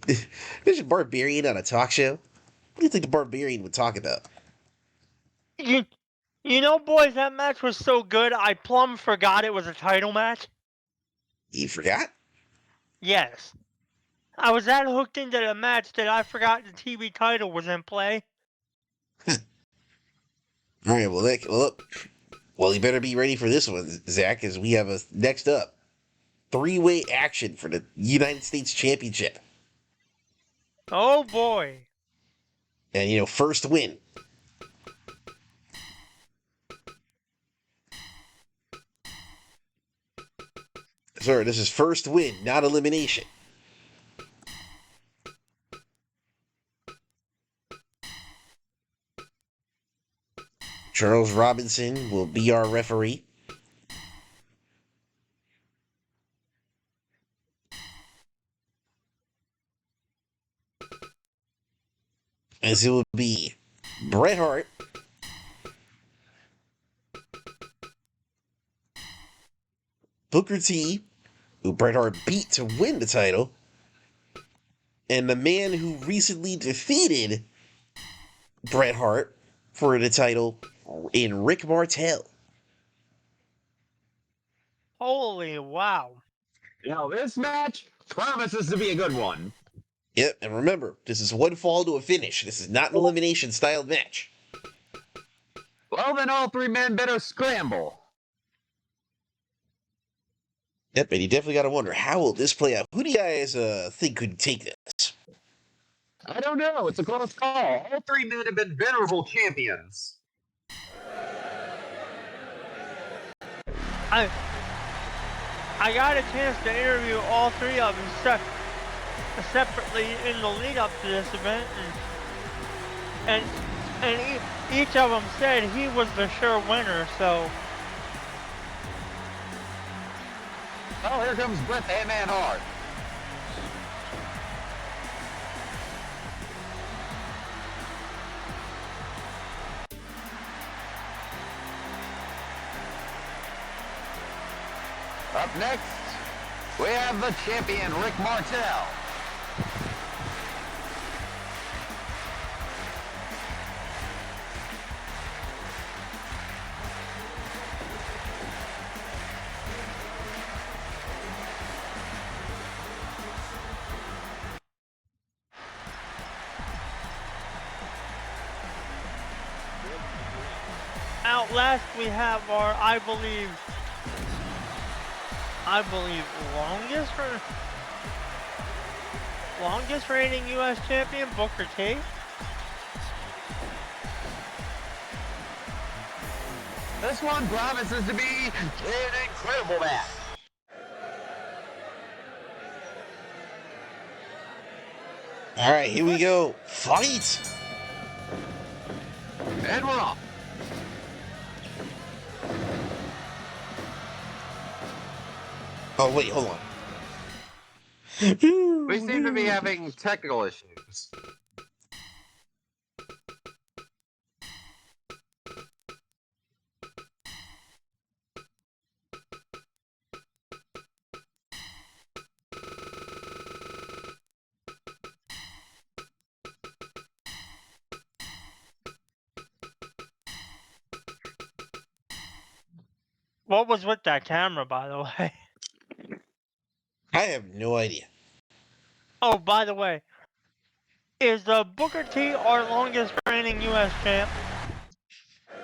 a talk show. What do you think the Barbarian would talk about? You know, boys, that match was so good, I plumb forgot it was a title match. You forgot? Yes. I was that hooked into the match that I forgot the TV title was in play. All right, well, you better be ready for this one, Zach, as we have a next up three-way action for the United States Championship. Oh boy. And, first win. Sorry, this is first win, not elimination. Charles Robinson will be our referee. As it will be Bret Hart, Booker T, who Bret Hart beat to win the title, and the man who recently defeated Bret Hart for the title in Rick Martel. Holy wow. Now this match promises to be a good one. Yep, and remember, this is one fall to a finish. This is not an elimination style match. Well, then all three men better scramble. Yep, and you definitely got to wonder, how will this play out? Who do you guys think could take this? I don't know. It's a close call. All three men have been venerable champions. I got a chance to interview all three of them separately in the lead up to this event, and each of them said he was the sure winner. So, Oh, here comes Bret the Hitman Hart. Up next, we have the champion, Rick Martel. out last we have our, I believe longest reigning U.S. champion, Booker T. This one promises to be an incredible match. All right, here we go. Fight! And we're off. Oh, wait, hold on. We seem to be having technical issues. What was with that camera, by the way? I have no idea. Oh, by the way, is Booker T our longest reigning U.S. champ?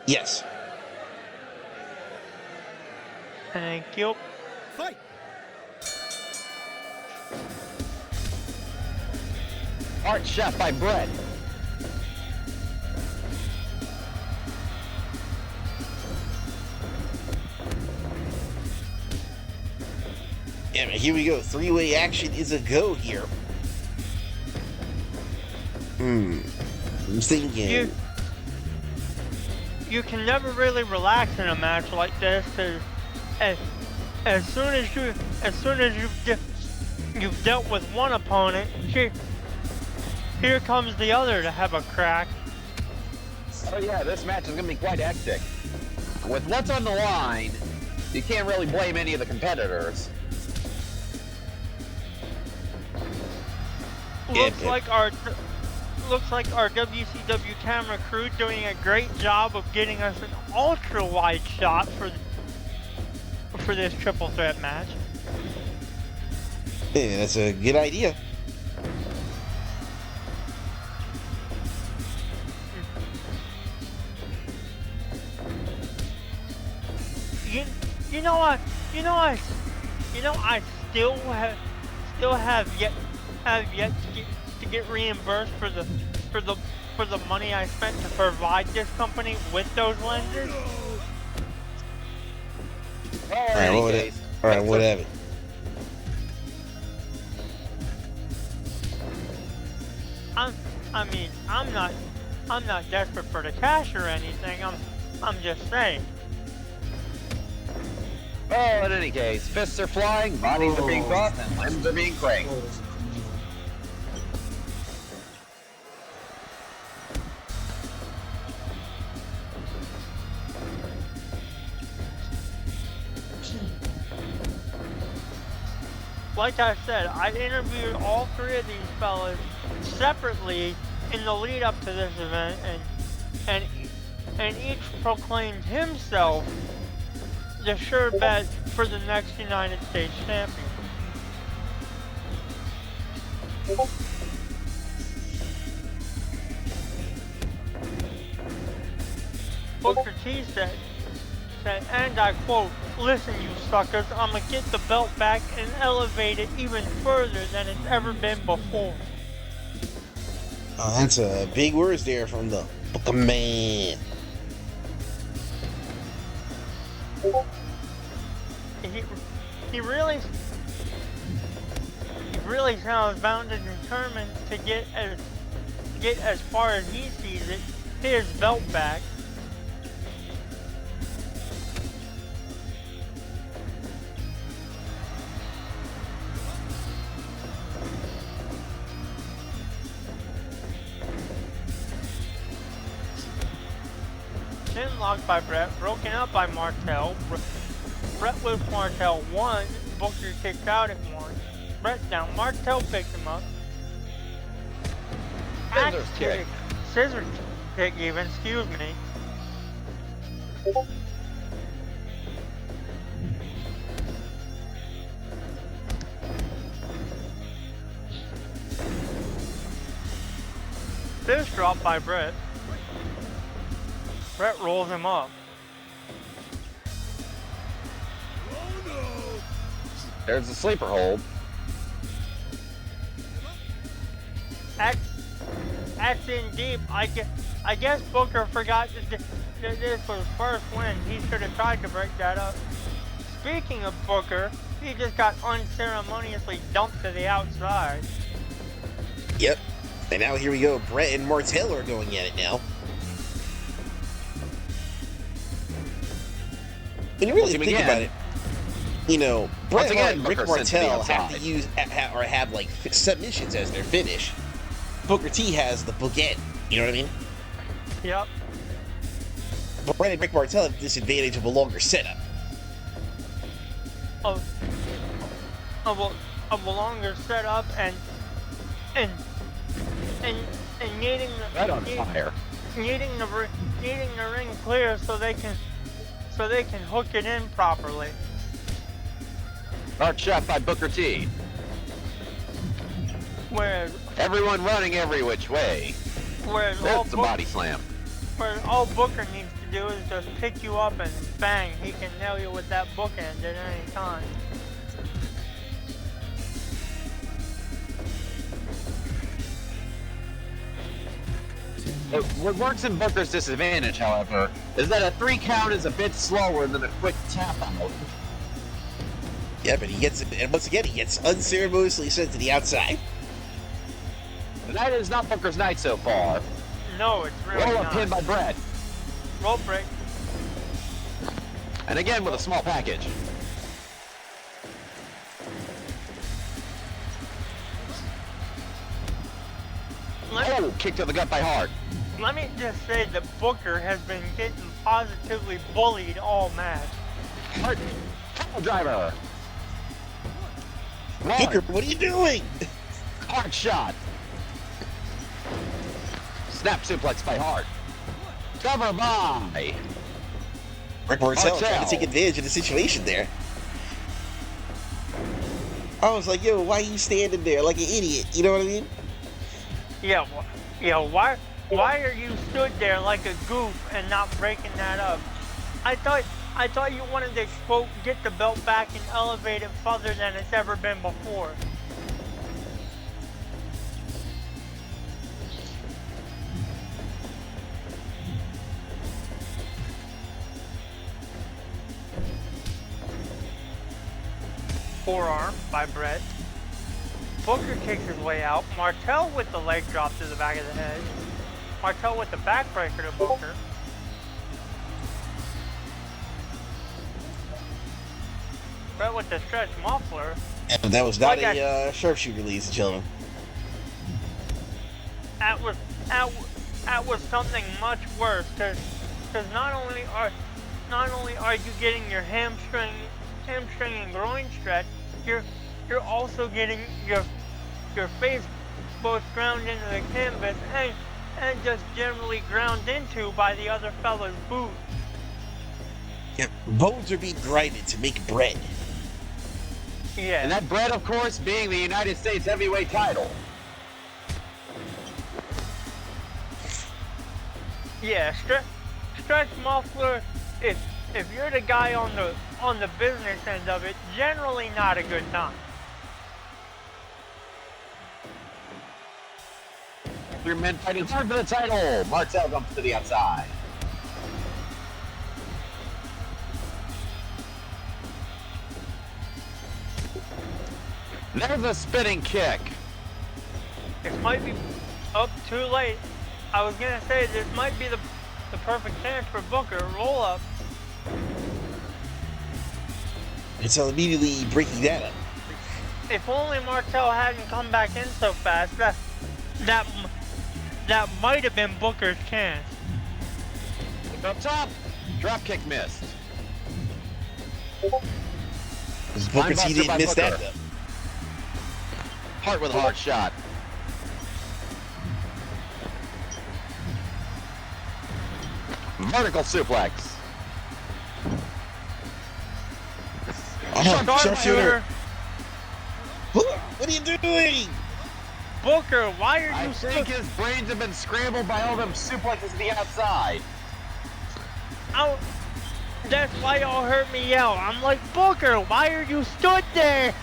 Yes. Thank you. Fight! Hard shot by Bret. Yeah, man, here we go. Three-way action is a go here. I'm thinking. You can never really relax in a match like this. As soon as you've dealt with one opponent, here comes the other to have a crack. Oh yeah, this match is going to be quite hectic. With what's on the line, you can't really blame any of the competitors. Looks like our WCW camera crew doing a great job of getting us an ultra wide shot for this triple threat match. Yeah, that's a good idea. I still have yet to get reimbursed for the money I spent to provide this company with those lenses. Alright, whatever. I'm not desperate for the cash or anything. I'm just saying. Oh, in any case, fists are flying, bodies are being crossed, and limbs are being cranked. Like I said, I interviewed all three of these fellas separately in the lead up to this event, and each proclaimed himself the sure bet for the next United States champion. Booker T said, and I quote, "Listen, you suckers, I'ma get the belt back and elevate it even further than it's ever been before." Oh, that's big words there from the Booker Man. He really sounds bound and determined to get as far as he sees it, his belt back. Chin locked by Bret, broken up by Martel. Bret with Martel 1, Booker kicked out at 1. Bret down, Martel picked him up. Scissor kick even, excuse me. Fist drop by Bret. Bret rolls him up. There's the sleeper hold. Axe in deep. I guess Booker forgot that this was first win. He should have tried to break that up. Speaking of Booker, he just got unceremoniously dumped to the outside. Yep. And now here we go. Bret and Martel are going at it now. When you really think about it, you know, Bret and Rick Martel have to use or have like submissions as their finish. Booker T has the bookend. You know what I mean? Yep. But Bret and Rick Martel have the disadvantage of a longer setup. Of a longer setup and needing the ring clear so they can hook it in properly. Hard shot by Booker T. Whereas everyone running every which way. That's a body slam. Whereas all Booker needs to do is just pick you up and bang, he can nail you with that bookend at any time. What works in Booker's disadvantage, however, is that a 3 count is a bit slower than a quick tap out. Yeah, but he gets, and once again, he gets unceremoniously sent to the outside. That is not Booker's night so far. No, it's really not. Roll-up pin by Bret. Roll break. And again with a small package. Kick to the gut by Hart. Let me just say that Booker has been getting positively bullied all match. Hart, driver. Booker, what are you doing? Hard shot. Snap suplex by Hart. Cover by Rick Martel trying to take advantage of the situation there. I was like, yo, why are you standing there like an idiot? You know what I mean? Yeah, why are you stood there like a goof and not breaking that up? I thought you wanted to, quote, get the belt back and elevate it further than it's ever been before. Forearm by Bret. Booker kicks his way out. Martel with the leg drop to the back of the head. Martel with the backbreaker to Booker. Bret with the stretch muffler. And that was not a sharpshooter, ladies and gentlemen. That was something much worse, because not only are you getting your hamstring and groin stretch, you're also getting your face both ground into the canvas and just generally ground into by the other fella's boot. Yeah, bones are being grinded to make bread. Yeah. And that bread, of course, being the United States heavyweight title. Yeah, stretch muffler. If you're the guy on the business end of it, generally not a good time. Three men fighting hard for the title. Martel comes to the outside. There's a spinning kick. This might be up too late. I was gonna say this might be the perfect chance for Booker. Roll up. And so immediately breaking that up. If only Martel hadn't come back in so fast, that might have been Booker's chance. Up top, drop kick missed. Booker T didn't miss that though. Hart with a hard shot. Vertical suplex. Oh, sharpshooter. What are you doing? Booker, why are you I think his brains have been scrambled by all them suplexes to the outside. Oh, that's why y'all heard me yell. I'm like, Booker, why are you stood there?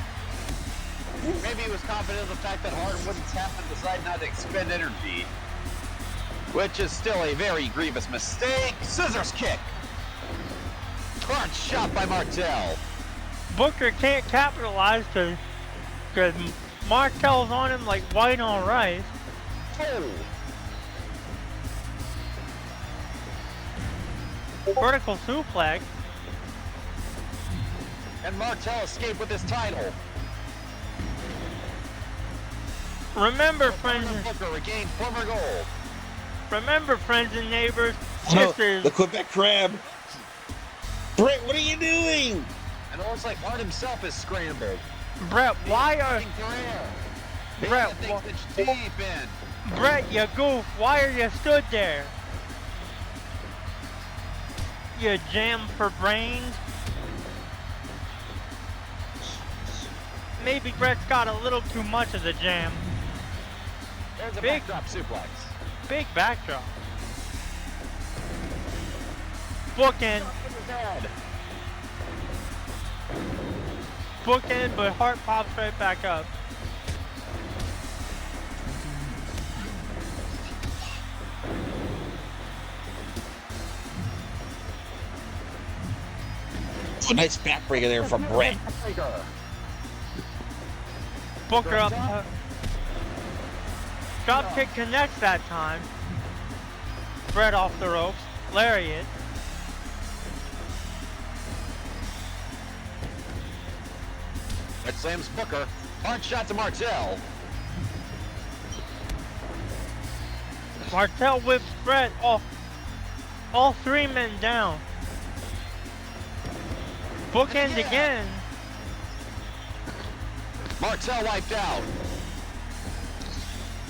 Maybe he was confident in the fact that Hart wouldn't tap and decide not to expend energy. Which is still a very grievous mistake. Scissors kick. Hard shot by Martel. Booker can't capitalize because Martel's on him like white on rice. Oh. Vertical suplex. And Martel escaped with his title. Remember, friends. Booker regained former gold. Remember, friends and neighbors. No, This is the Quebec crab. Bret, what are you doing? And it looks like Hart himself is scrambled. Bret. Why are Bret? Deep in. Bret, you goof. Why are you stood there? You jam for brains. Maybe Bret's got a little too much of the jam. There's a Big- backdrop suplex. Big backdrop. Bookend. Bookend, but Hart pops right back up. Oh, nice backbreaker there from Bret. Booker up. Drop kick connects that time. Bret off the ropes. Lariat. That slams Booker. Hard shot to Martel. Martel whips Bret off. All three men down. Bookend again. Martel wiped out.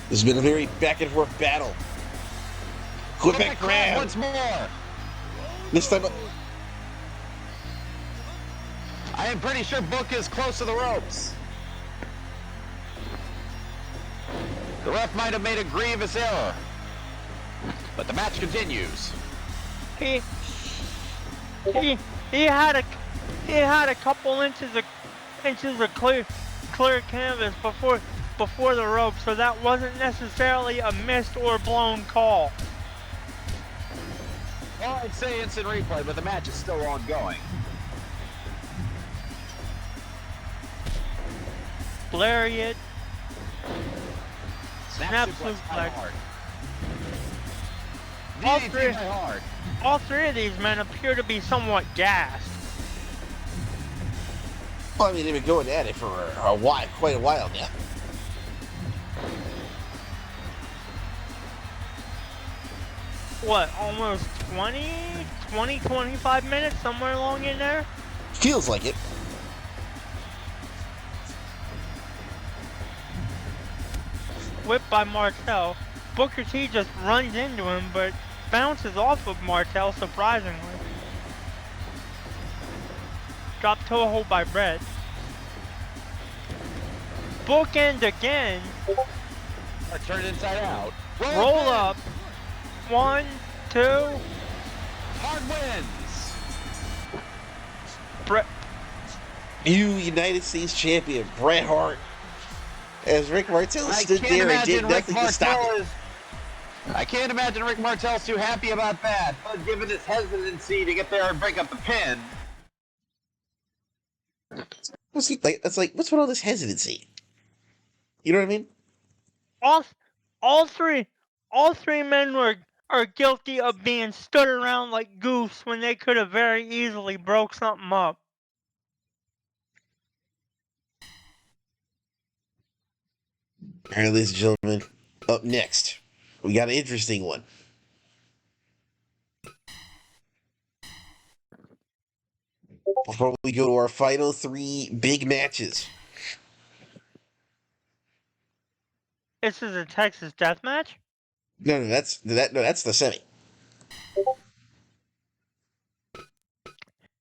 This has been a very back and forth battle. Quebec crab. Once more. This time, I am pretty sure Book is close to the ropes. The ref might have made a grievous error. But the match continues. He had a couple inches of clear canvas before the rope, so that wasn't necessarily a missed or blown call. Well, I'd say instant replay, but the match is still ongoing. Lariat. Snap suplex suplex. by Hart. All DDT three- by Hart. All three of these men appear to be somewhat gassed. well, I mean, they've been going at it for a while, quite a while now. What, almost 25 minutes, somewhere along in there? Feels like it. whipped by Martel. Booker T just runs into him, but bounces off of Martel, surprisingly. Drop toe hold by Bret. Bookend again. Turn inside out. Roll up. 1, 2. Hart wins. Bret. New United States champion, Bret Hart. As Rick Martel stood there and did nothing to stop it. I can't imagine Rick Martel's too happy about that, but given his hesitancy to get there and break up the pin. What's with all this hesitancy? You know what I mean? All three men are guilty of being stood around like goofs when they could have very easily broke something up. All right, ladies and gentlemen, up next, we got an interesting one. Before we go to our final 3 big matches. This is a Texas death match? No, that's the semi.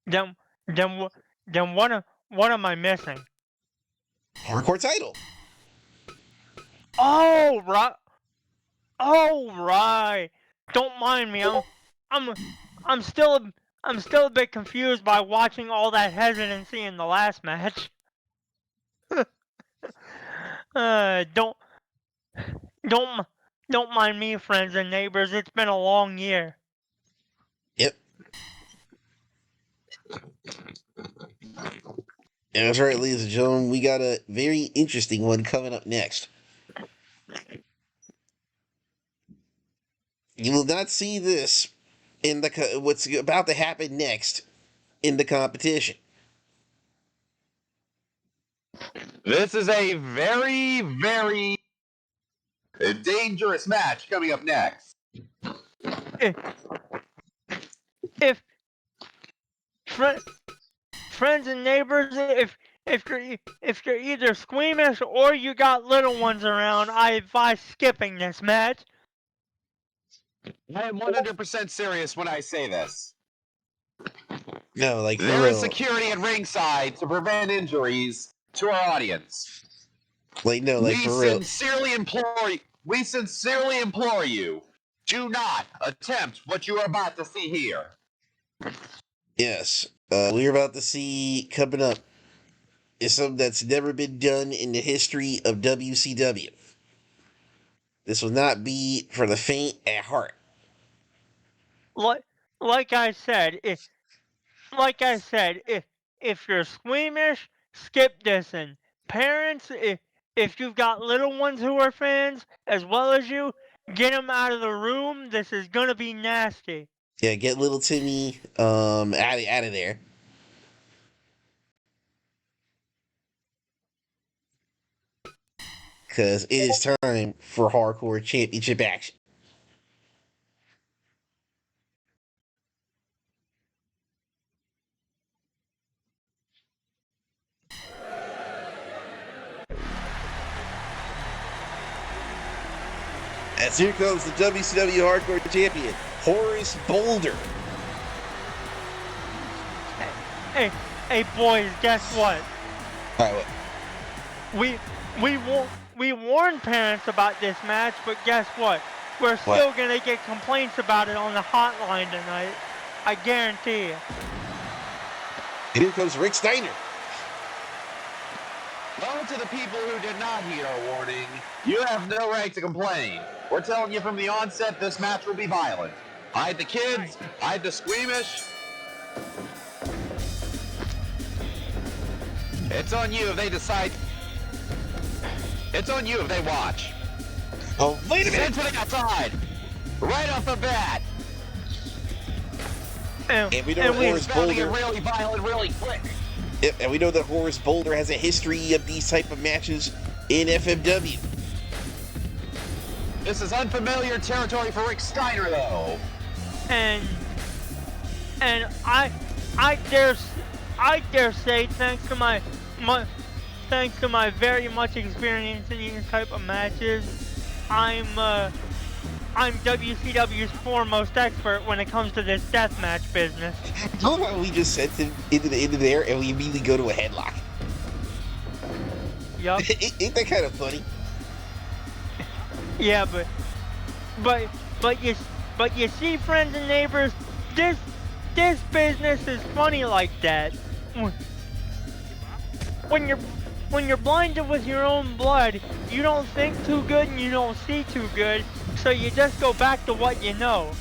Then what am I missing? Hardcore title. Oh right. Don't mind me. I'm still a bit confused by watching all that hesitancy in the last match. Don't mind me, friends and neighbors. It's been a long year. Yep. And that's right, ladies and gentlemen. We got a very interesting one coming up next. You will not see this in what's about to happen next in the competition. This is a very, very dangerous match coming up next. If friends and neighbors, if you're either squeamish or you got little ones around, I advise skipping this match. I am 100% serious when I say this. No, like, for there real. is security at ringside to prevent injuries to our audience. Like, no, like, for real. We sincerely implore you, do not attempt what you are about to see here. Yes, we're about to see coming up is something that's never been done in the history of WCW. This will not be for the faint at heart. Like I said, if you're squeamish, skip this. And parents, if you've got little ones who are fans, as well as you, get them out of the room. This is gonna be nasty. Yeah, get little Timmy out of there. Because it is time for Hardcore Championship action. As here comes the WCW Hardcore Champion, Horace Boulder. Hey boys, guess what? All right, what? We warned parents about this match, but guess what? We're still gonna get complaints about it on the hotline tonight. I guarantee you. And here comes Rick Steiner. Well, to the people who did not heed our warning, you have no right to complain. We're telling you from the onset this match will be violent. Hide the kids, hide the squeamish. It's on you if they decide. It's on you if they watch. Oh, wait a minute! Send to the outside! Right off the bat! And we know Horace Boulder. Get really violent, really quick. Yep, and we know that Horace Boulder has a history of these type of matches in FMW. This is unfamiliar territory for Rick Steiner, though. And I dare say, thanks to my very much experience in these type of matches, I'm WCW's foremost expert when it comes to this deathmatch business. You know how we just sent him into there and we immediately go to a headlock? Yup. Ain't that kind of funny? Yeah, but you see, friends and neighbors, this business is funny like that. When you're blinded with your own blood, you don't think too good and you don't see too good, so you just go back to what you know.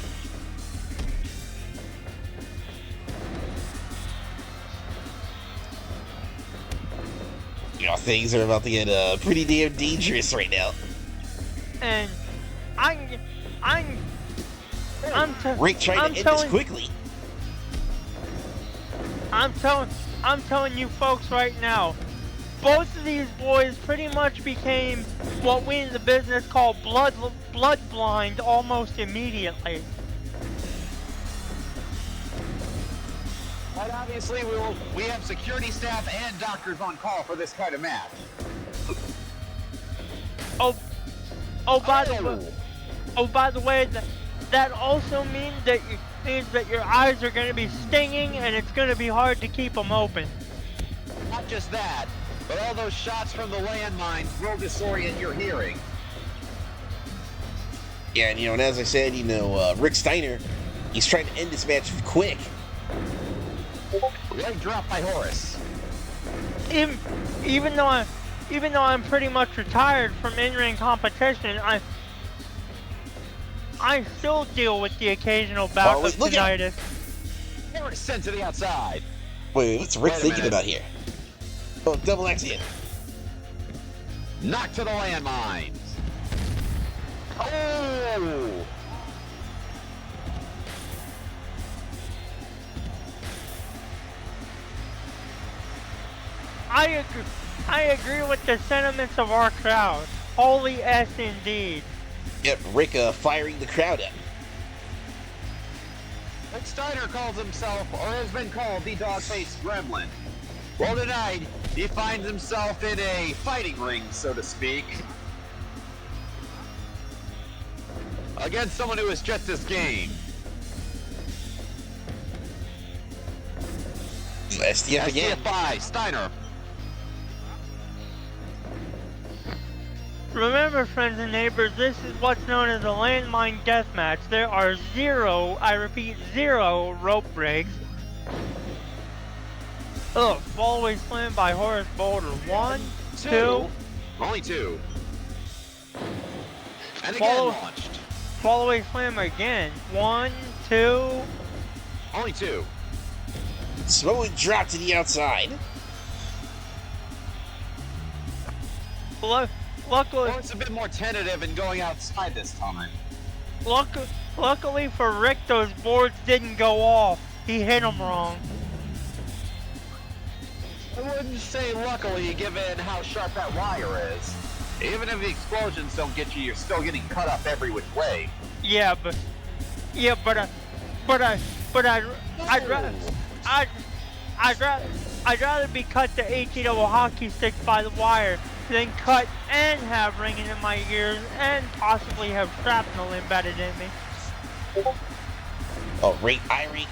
You know, things are about to get pretty damn dangerous right now. And Rick trying to end this quickly. I'm telling you folks right now, both of these boys pretty much became what we in the business call blood blind almost immediately. And obviously we have security staff and doctors on call for this kind of match. By the way, that also means that your eyes are going to be stinging and it's going to be hard to keep them open. Not just that, but all those shots from the landmines will disorient your hearing. Yeah, and and as I said, Rick Steiner, he's trying to end this match quick. Leg drop by Horace. Even though I'm pretty much retired from in-ring competition, I still deal with the occasional bout of tinnitus. Horace sent to the outside. Wait, what's Rick thinking about here? Oh, double axe in. Knock to the landmines. Oh! I agree with the sentiments of our crowd. Holy S indeed. Yep, Rick firing the crowd up. Rick Steiner calls himself, or has been called, the dog-faced gremlin. Well, tonight, he finds himself in a fighting ring, so to speak. Against someone who is just as game. STF again. STF Steiner. Remember, friends and neighbors, this is what's known as a landmine deathmatch. There are zero rope breaks. Fallaway slam by Horace Boulder. 1, 2. Only 2. And again launched. Fallaway slam again. 1, 2. Only 2. Slowly drop to the outside. Luckily, Horace a bit more tentative in going outside this time. Luckily for Rick, those boards didn't go off. He hit them wrong. I wouldn't say luckily, given how sharp that wire is. Even if the explosions don't get you, you're still getting cut up every which way. But I'd rather be cut to 18 of a hockey stick by the wire than cut and have ringing in my ears and possibly have shrapnel embedded in me. Oh, Irie.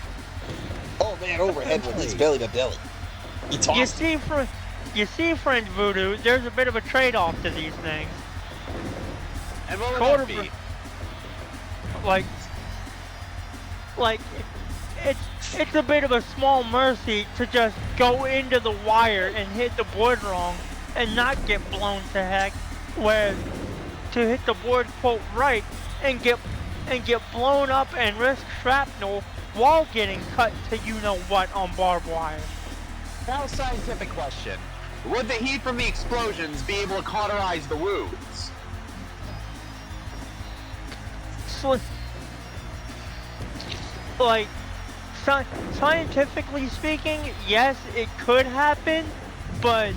Oh man, overhead with his belly to belly. He tossed. You see, friend Voodoo, there's a bit of a trade-off to these things. And what would that be? Like, it's a bit of a small mercy to just go into the wire and hit the board wrong and not get blown to heck, whereas to hit the board quote right and get blown up and risk shrapnel while getting cut to you-know-what on barbed wire. Now, scientific question. Would the heat from the explosions be able to cauterize the wounds? Scientifically speaking, yes, it could happen, but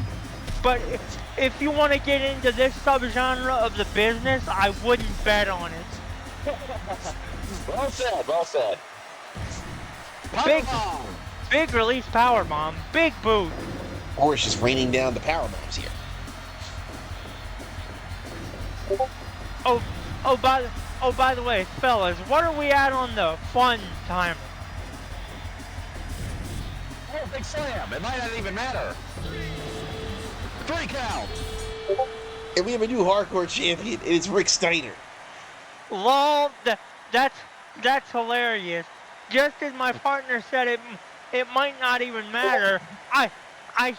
if you want to get into this subgenre of the business, I wouldn't bet on it. Well said, well said. Big release power bomb, big boot. Horace is raining down the power bombs here. Oh, by the way, fellas, what are we at on the fun timer? Perfect slam. It might not even matter. 3 count. And we have a new hardcore champion, and it's Rick Steiner. Lol, that's hilarious. Just as my partner said it might not even matter. I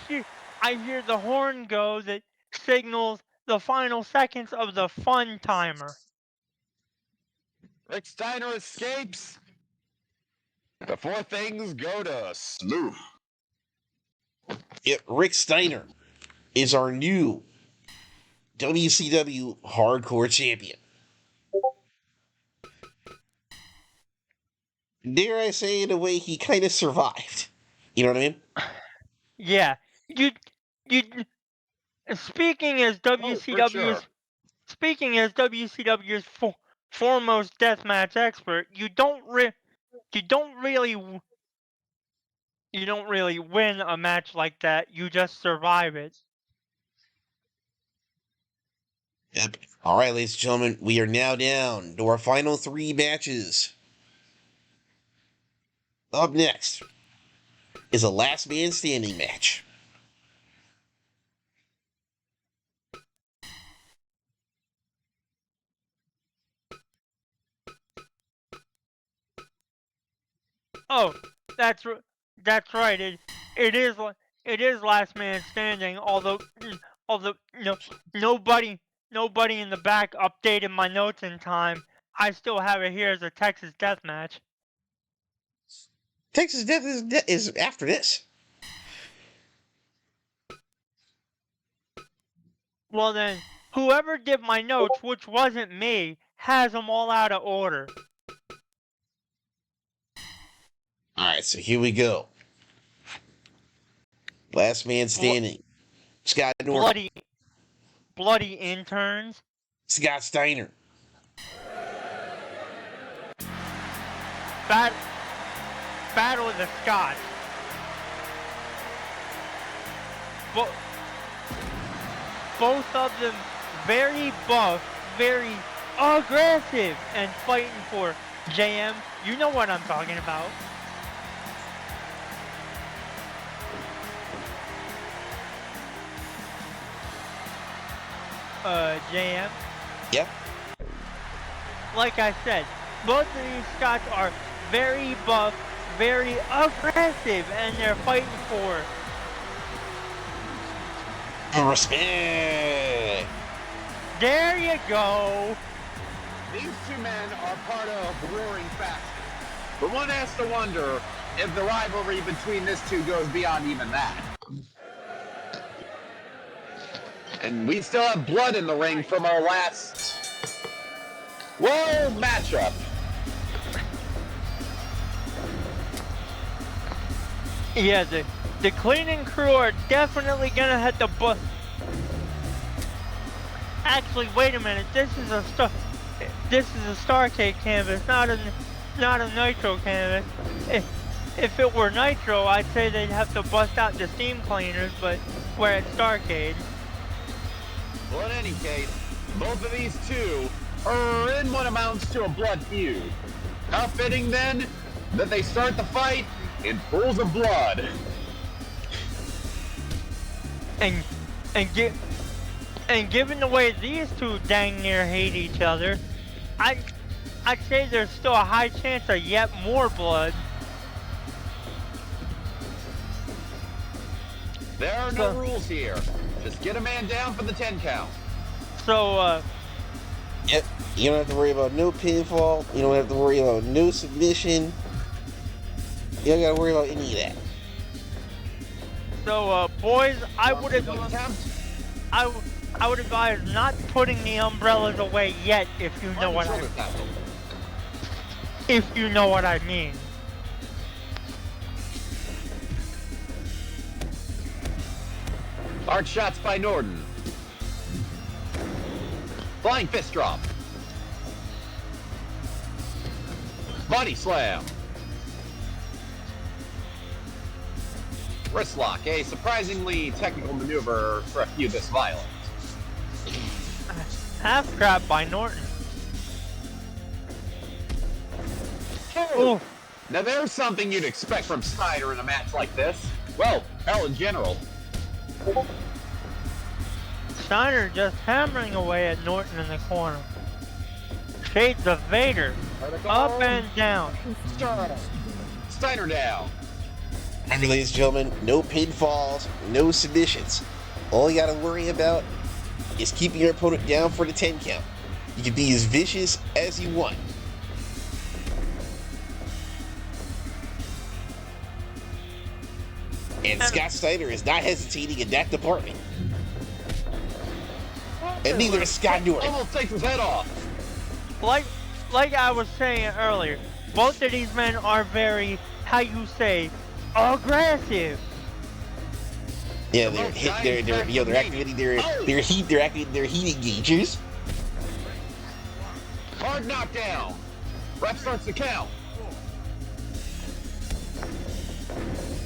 hear the horn go that signals the final seconds of the fun timer. Rick Steiner escapes before things go to smooth. Yep, Rick Steiner is our new WCW hardcore champion. Dare I say, in a way, he kind of survived. You know what I mean? Yeah, you speaking as WCW's sure. speaking as WCW's foremost deathmatch expert, you don't really win a match like that. You just survive it. Yep. All right, ladies and gentlemen, we are now down to our final 3 matches. Up next is a last man standing match. Oh, that's right. It is last man standing. Although no, nobody in the back updated my notes in time. I still have it here as a Texas death match. Texas Death is after this. Well then, whoever did my notes, which wasn't me, has them all out of order. Alright, so here we go. Last man standing. Scott Norton. Bloody interns. Scott Steiner. Battle of the Scots. Both of them very buff, very aggressive, and fighting for JM. You know what I'm talking about. JM? Yep. Like I said, both of these Scots are very buff, very aggressive, and they're fighting for respect. There you go. These 2 men are part of the Roaring Faction. But one has to wonder if the rivalry between these 2 goes beyond even that. And we still have blood in the ring from our last world matchup. Yeah, the cleaning crew are definitely gonna have to Actually, wait a minute. This is a Starcade canvas, not a Nitro canvas. If it were Nitro, I'd say they'd have to bust out the steam cleaners, but we're at Starcade. Well, in any case, both of these 2 are in what amounts to a blood feud. How fitting, then, that they start the fight in pools of blood. And given the way these 2 dang near hate each other, I'd say there's still a high chance of yet more blood. There are no rules here. Just get a man down for the 10 count. So, Yep. You don't have to worry about no pinfall. You don't have to worry about no submission. You don't gotta worry about any of that. So, boys, I would advise not putting the umbrellas away yet, if you know what I mean. Hard shots by Norton. Flying fist drop. Body slam. Wrist lock, a surprisingly technical maneuver for a feud this violent. Half trap by Norton. Ooh. Now there's something you'd expect from Steiner in a match like this. Well, hell in general. Steiner just hammering away at Norton in the corner. Shades of Vader. Up and down. Steiner down. Remember, ladies and gentlemen, no pinfalls, no submissions. All you gotta worry about is keeping your opponent down for the 10 count. You can be as vicious as you want. And Scott Steiner is not hesitating in that department. And neither is Scott Norton. Almost takes his head off. Like I was saying earlier, both of these men are very, how you say, aggressive. Yeah, they're activating their heat engagers. Hard knockdown. Ref starts the count.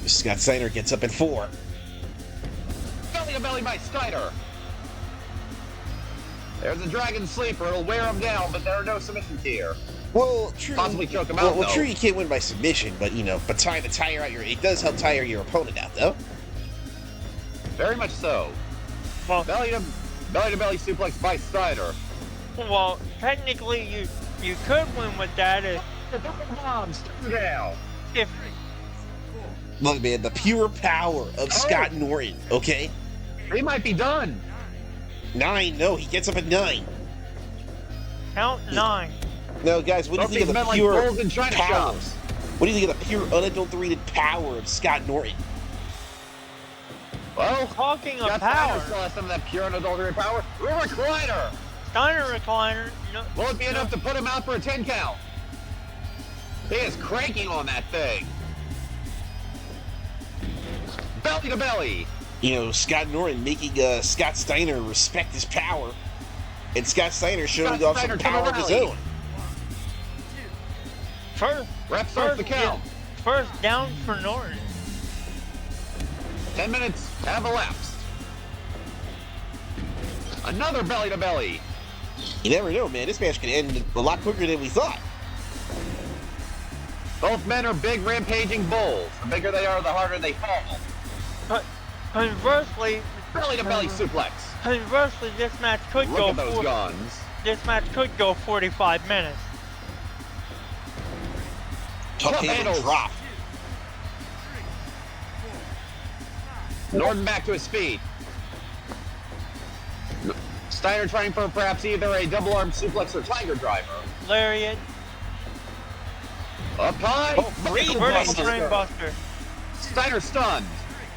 Scott Steiner gets up at 4. Belly to belly by Steiner. There's a dragon sleeper. It'll wear him down, but there are no submissions here. Well, true. Possibly choke him out, Well, though. true, you can't win by submission, but it does help tire your opponent out, though. Very much so. Well, Belly to belly suplex by Steiner. well, technically you could win with that Down. if Look, man, the pure power of Scott Norton, okay? He might be done. 9, no, he gets up at 9. count 9. No, guys, what do you think of the Men like pure bulls in China power? shops. What do you think of the pure, unadulterated power of Scott Norton? Well, Talking of Scott power, Steiner still has some of that pure unadulterated power. Recliner. Steiner recliner. No, Will it be enough to put him out for a 10 count? He is cranking on that thing. Belly to belly. You know, Scott Norton making Scott Steiner respect his power, and Scott Steiner showing off some power of his own. Ref starts the count. First down for Norton. 10 minutes have elapsed. Another belly to belly. You never know, man. This match could end a lot quicker than we thought. Both men are big rampaging bulls. The bigger they are, the harder they fall. But conversely, Belly to belly suplex. conversely, this match could Look go. at those guns. This match could go 45 minutes. Tough Tough handle handles. drop. Norton back to his feet. Steiner trying for perhaps either a double arm suplex or tiger driver. Lariat. Up high. Oh, brain Vertical buster. brain buster. Steiner stunned,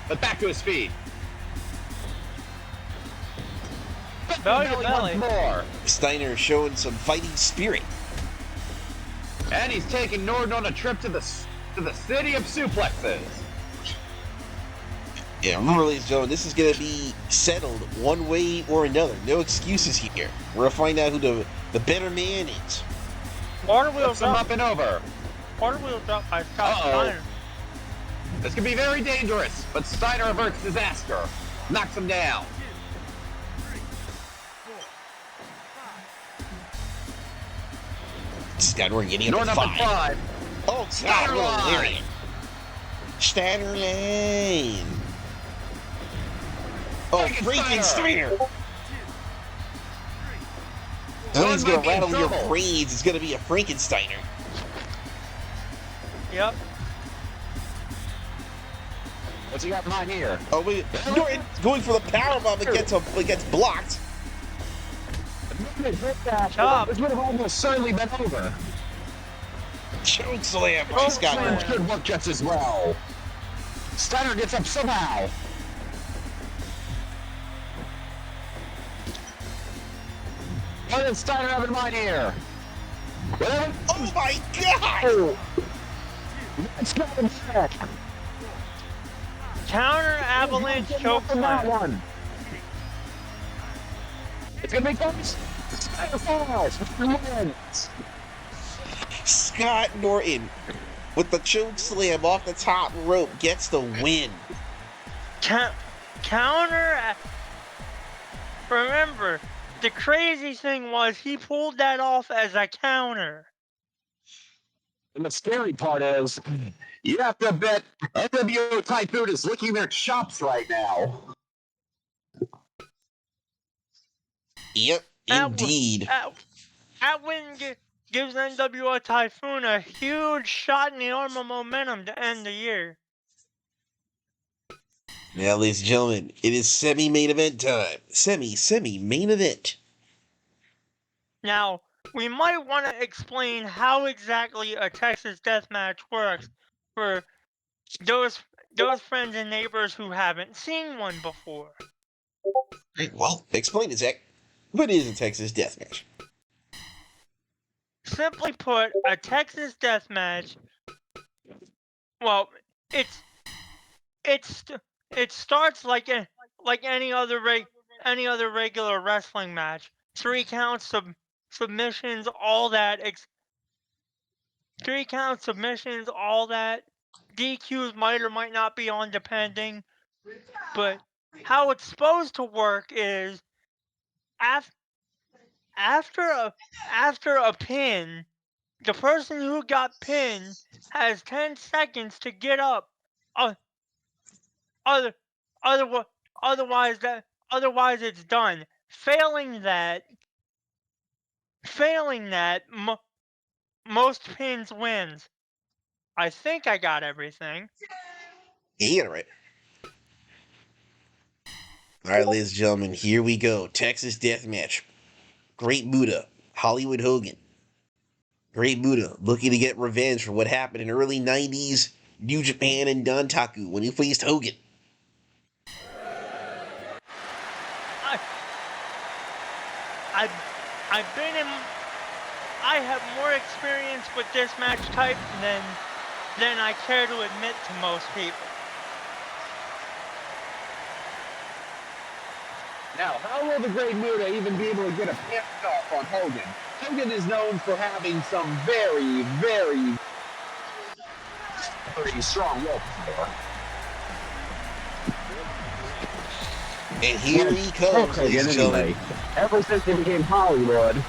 but back to his feet. Belly to belly. Once more. Steiner showing some fighting spirit. And he's taking Norton on a trip to the city of suplexes. Yeah, remember, ladies and gentlemen, this is going to be settled one way or another. No excuses here. We're going to find out who the better man is. Water wheel Lifts him up drop. and over. Water wheel drop by Scott Uh-oh. Steiner. This could be very dangerous, but Steiner averts disaster. Knocks him down. Scott, we're getting Norton up up at at 5. 5. Oh, Steiner God, line. lariat. Steiner lane. Oh, freaking Steiner. Somebody's Norton going might to be in rattle your trouble. brains. It's going to be a Frankensteiner. Yep. What's he got in mind here? Oh, wait. Norton going for the powerbomb against blocked. Chop. This would have almost certainly been over. Choke slam by Scott slam. Norton. Should work just as well. Steiner gets up somehow. What did Steiner have in mind here? Whatever. Oh, my God. It's got him back. Counter avalanche choke That slam. one. It's gonna be close. Steiner falls. Wins. Scott Norton with the choke slam off the top rope gets the win. Counter. Remember, the crazy thing was he pulled that off as a counter. And the scary part is, you have to bet NWO Typhoon is licking their chops right now. Yep, indeed. That win gives NWO Typhoon a huge shot in the arm of momentum to end the year. Now, ladies and gentlemen, it is semi-main event time. Semi-main event. Now, we might want to explain how exactly a Texas Deathmatch works for those friends and neighbors who haven't seen one before. Right, well, explain it, Zach. What is a Texas Deathmatch? Simply put, a Texas Deathmatch, well, it starts like any other regular wrestling match. 3 counts, submissions, all that. 3 counts, submissions, all that. DQs might or might not be on depending. But how it's supposed to work is after a pin, the person who got pinned has 10 seconds to get up. Otherwise it's done. Failing that, most pins wins. I think I got everything. Yeah, you got it right. All right, ladies and gentlemen, here we go. Texas Deathmatch. Great Muta, Hollywood Hogan. Great Muta looking to get revenge for what happened in early 90s New Japan and Dontaku when he faced Hogan. I have more experience with this match type than I care to admit to most people. Now, how will the Great Muta even be able to get a pin off on Hogan? Hogan is known for having some very, very, very strong willpower. And here he comes, ladies and gentlemen. Ever since he became Hollywood,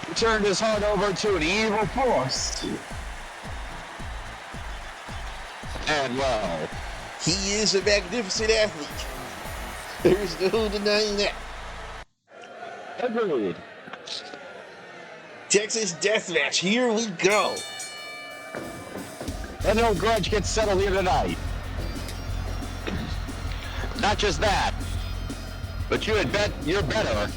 he turned his heart over to an evil force. And well, He is a magnificent athlete. There's no denying that. agreed. Texas Deathmatch, here we go. And no grudge gets settled here tonight. Not just that, but you had bet you're better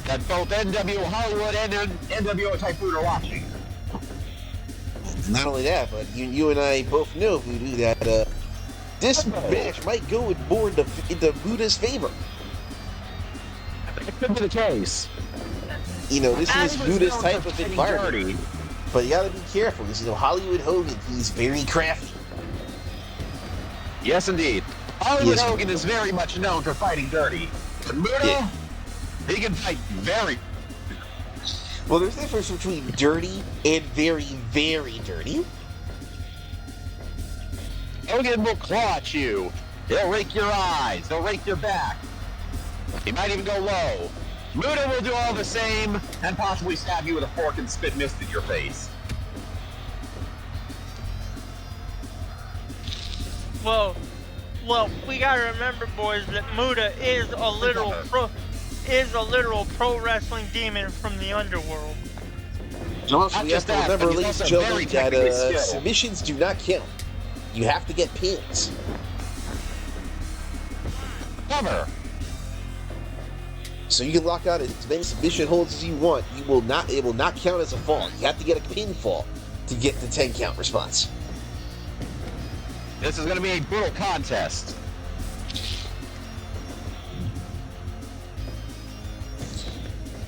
that both NWO Hollywood and NWO Typhoon are watching. Not only that, but you and I both know, Voodoo, that this match might go in more into Muta's favor. It could be the case. You know, this is Muta's type of environment. But you gotta be careful, because, Hollywood Hogan, he's very crafty. Yes, indeed. Hollywood Hogan is very much known for fighting dirty. But Muta, he can fight very. Well, there's a difference between dirty and very, very dirty. Hogan will claw at you. He'll rake your eyes. He'll rake your back. He might even go low. Muta will do all the same and possibly stab you with a fork and spit mist in your face. Well, we gotta remember, boys, that Muta is a literal pro wrestling demon from the underworld. Also, we have to remember, ladies and gentlemen, that submissions do not count. You have to get pins. Cover. So you can lock out as many submission holds as you want. It will not count as a fall. You have to get a pinfall to get the 10 count response. This is going to be a brutal contest.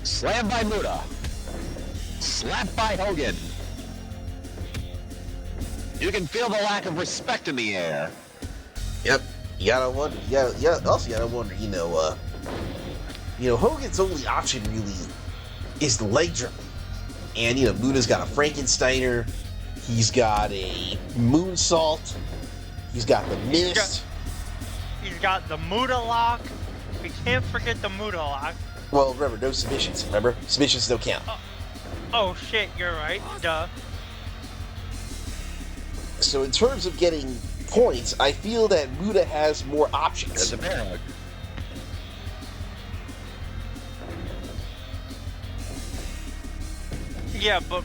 Slam by Muta. Slap by Hogan. You can feel the lack of respect in the air. Yep. You gotta wonder. Also, you gotta wonder. Hogan's only option really is the leg drop, and Muta's got a Frankensteiner. He's got a moonsault. He's got the mist. He's got the Muta lock. We can't forget the Muta lock. Well, remember, no submissions. Remember? Submissions don't count. Oh shit, you're right. Duh. So in terms of getting points, I feel that Muta has more options. It's a bag. Yeah, but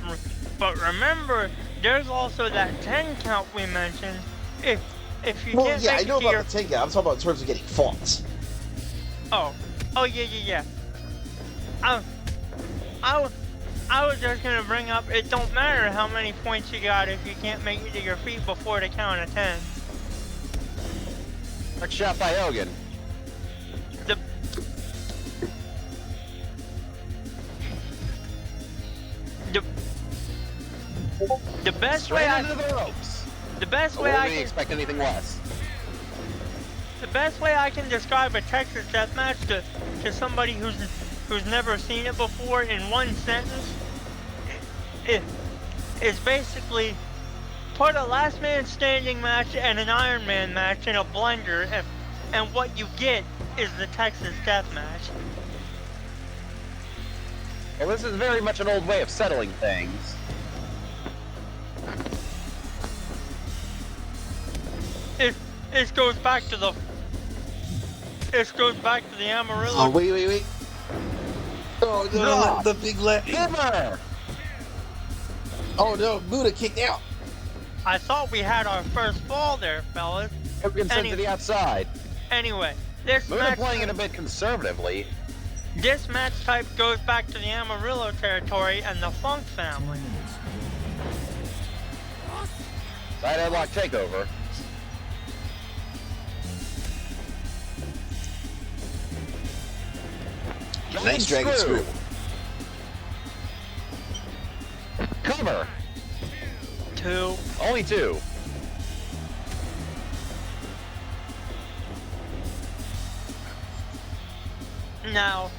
remember, there's also that 10 count we mentioned. If you Well, can't yeah, make I know it to about your... the 10 count. I'm talking about in terms of getting faults. Oh, yeah. I was just gonna bring up, it don't matter how many points you got if you can't make it to your feet before the count of 10. Quick shot by Hogan. The best Straight way into the ropes. the best I way I wouldn't can expect anything less. the best way I can describe a Texas deathmatch to somebody who's never seen it before in one sentence is basically put a last man standing match and an Ironman match in a blender, and what you get is the Texas deathmatch. Well, this is very much an old way of settling things. This goes back to the Amarillo. Oh, wait. Oh, no, the big left. Hammer! Oh, no, Muta kicked out. I thought we had our first fall there, fellas. Hogan sent to the outside. Anyway, this Muta match playing it a bit conservatively. This match type goes back to the Amarillo territory and the Funk family. Side headlock takeover. Nice dragon screw. Cover. 2. Only 2. Now,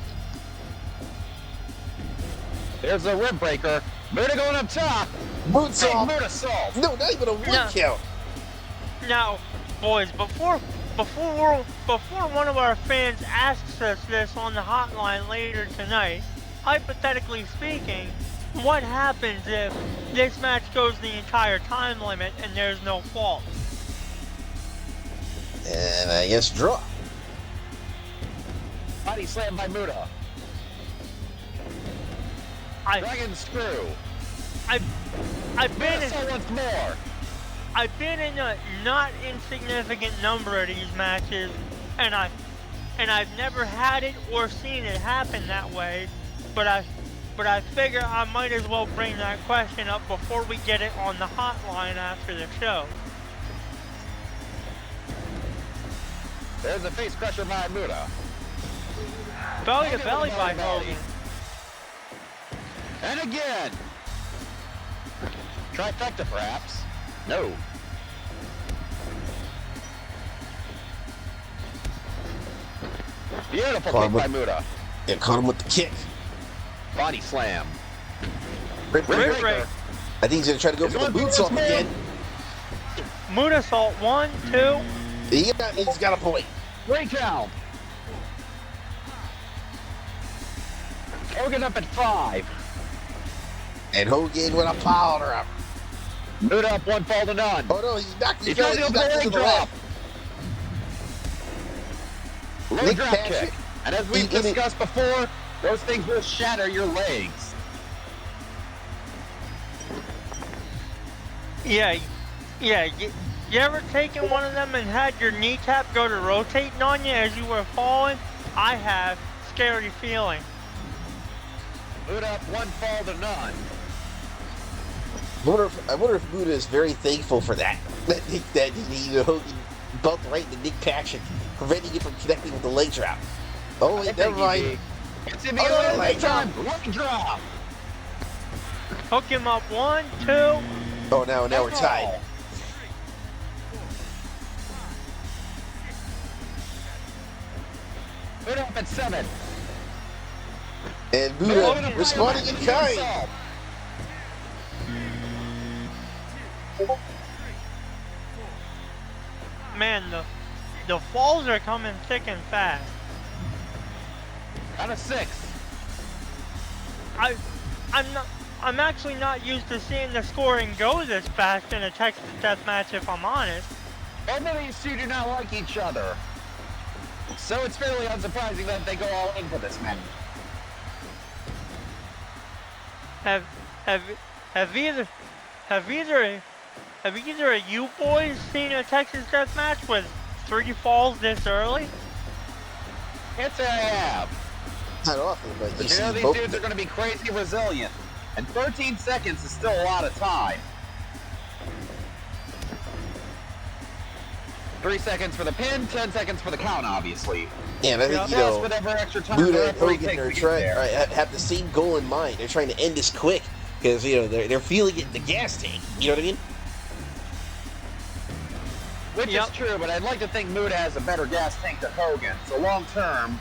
There's a rib breaker. Muta going up top. Moonsault. Big Muta salt. No, not even a one No. count. now, boys, before one of our fans asks us this on the hotline later tonight, hypothetically speaking, what happens if this match goes the entire time limit and there's no fault? And I guess draw. Body slam by Muta. Dragon screw. I've been Muta in, once more. I've been in a not insignificant number of these matches, and I've never had it or seen it happen that way, but I figure I might as well bring that question up before we get it on the hotline after the show. There's a face crusher by Muta. Belly to Hogan belly with by belly. Hogan. And again. Trifecta, perhaps. No. Beautiful Caught kick him by with- Muta. Yeah, caught him with the kick. Body slam. Rip Rip breaker. break. I think he's going to try to go He's for the going for moonsault this again. Muta salt 1, 2. He's got a point. 3 count. Hogan up at 5. And Hogan with a powder up. Muta up 1 fall to none. Oh no, he's knocked He tried to go for the leg to the drop. left. Low Nick drop Patrick. kick. And as we've In it. discussed before, those things will shatter your legs. Yeah. You ever taken one of them and had your kneecap go to rotating on you as you were falling? I have. Scary feeling. Muta up 1 fall to none. I wonder if Muta is very thankful for that. That Hogan bumped right into Nick Patrick, preventing him from connecting with the leg drop. Oh wait, never mind. It's in Oh, no, the leg drop. Leg drop. Hook him up 1, 2. Oh, now we're tied. Muta up at 7. And Muta Muta responding in kind. Man, the falls are coming thick and fast. Out of 6. I'm actually not used to seeing the scoring go this fast in a Texas Deathmatch, if I'm honest. Both of these two do not like each other. So it's fairly unsurprising that they go all in for this match. Have either of you boys seen a Texas Deathmatch with 3 falls this early? It's a have. Not often, but But you know these dudes are going to be crazy resilient. And 13 seconds is still a lot of time. 3 seconds for the pin, 10 seconds for the count, obviously. Yeah, and I think, Plus whatever extra time Muta and Hogan are have the same goal in mind. They're trying to end this quick because, you know, they're feeling it in the gas tank. You know what I mean? Which is true, but I'd like to think Muta has a better gas tank than Hogan. So long term,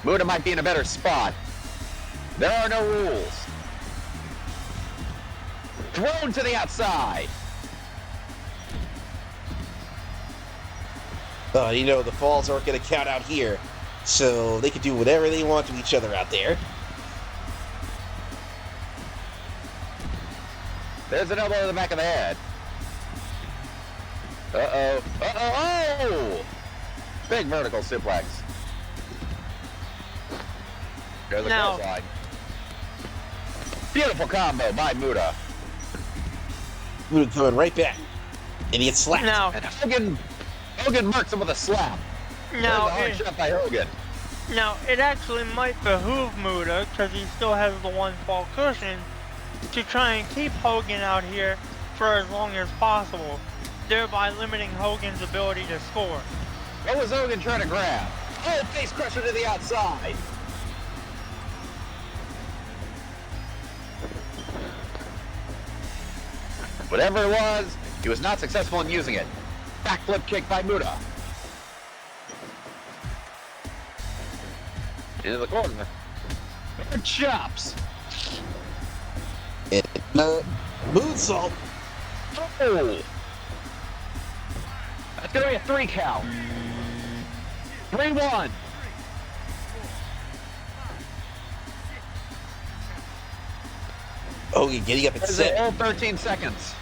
Muta might be in a better spot. There are no rules. Thrown to the outside. You know, the falls aren't going to count out here, so they can do whatever they want to each other out there. There's an elbow to the back of the head. Uh-oh. Uh-oh. Oh! Big vertical suplex. There's a clothesline. Beautiful combo by Muta. Muta coming right back. And he gets slapped. Now, And Hogan marks him with a slap. Now, hard shot by Hogan. Now, it actually might behoove Muta, because he still has the 1 fall cushion, to try and keep Hogan out here for as long as possible, thereby limiting Hogan's ability to score. What was Hogan trying to grab? Oh, face crusher to the outside. Whatever it was, he was not successful in using it. Backflip kick by Muta. Into the corner. Good chops. And moonsault. Oh. That's going to be a 3 count. 3-1. Hogan getting up at 7. All 13 seconds.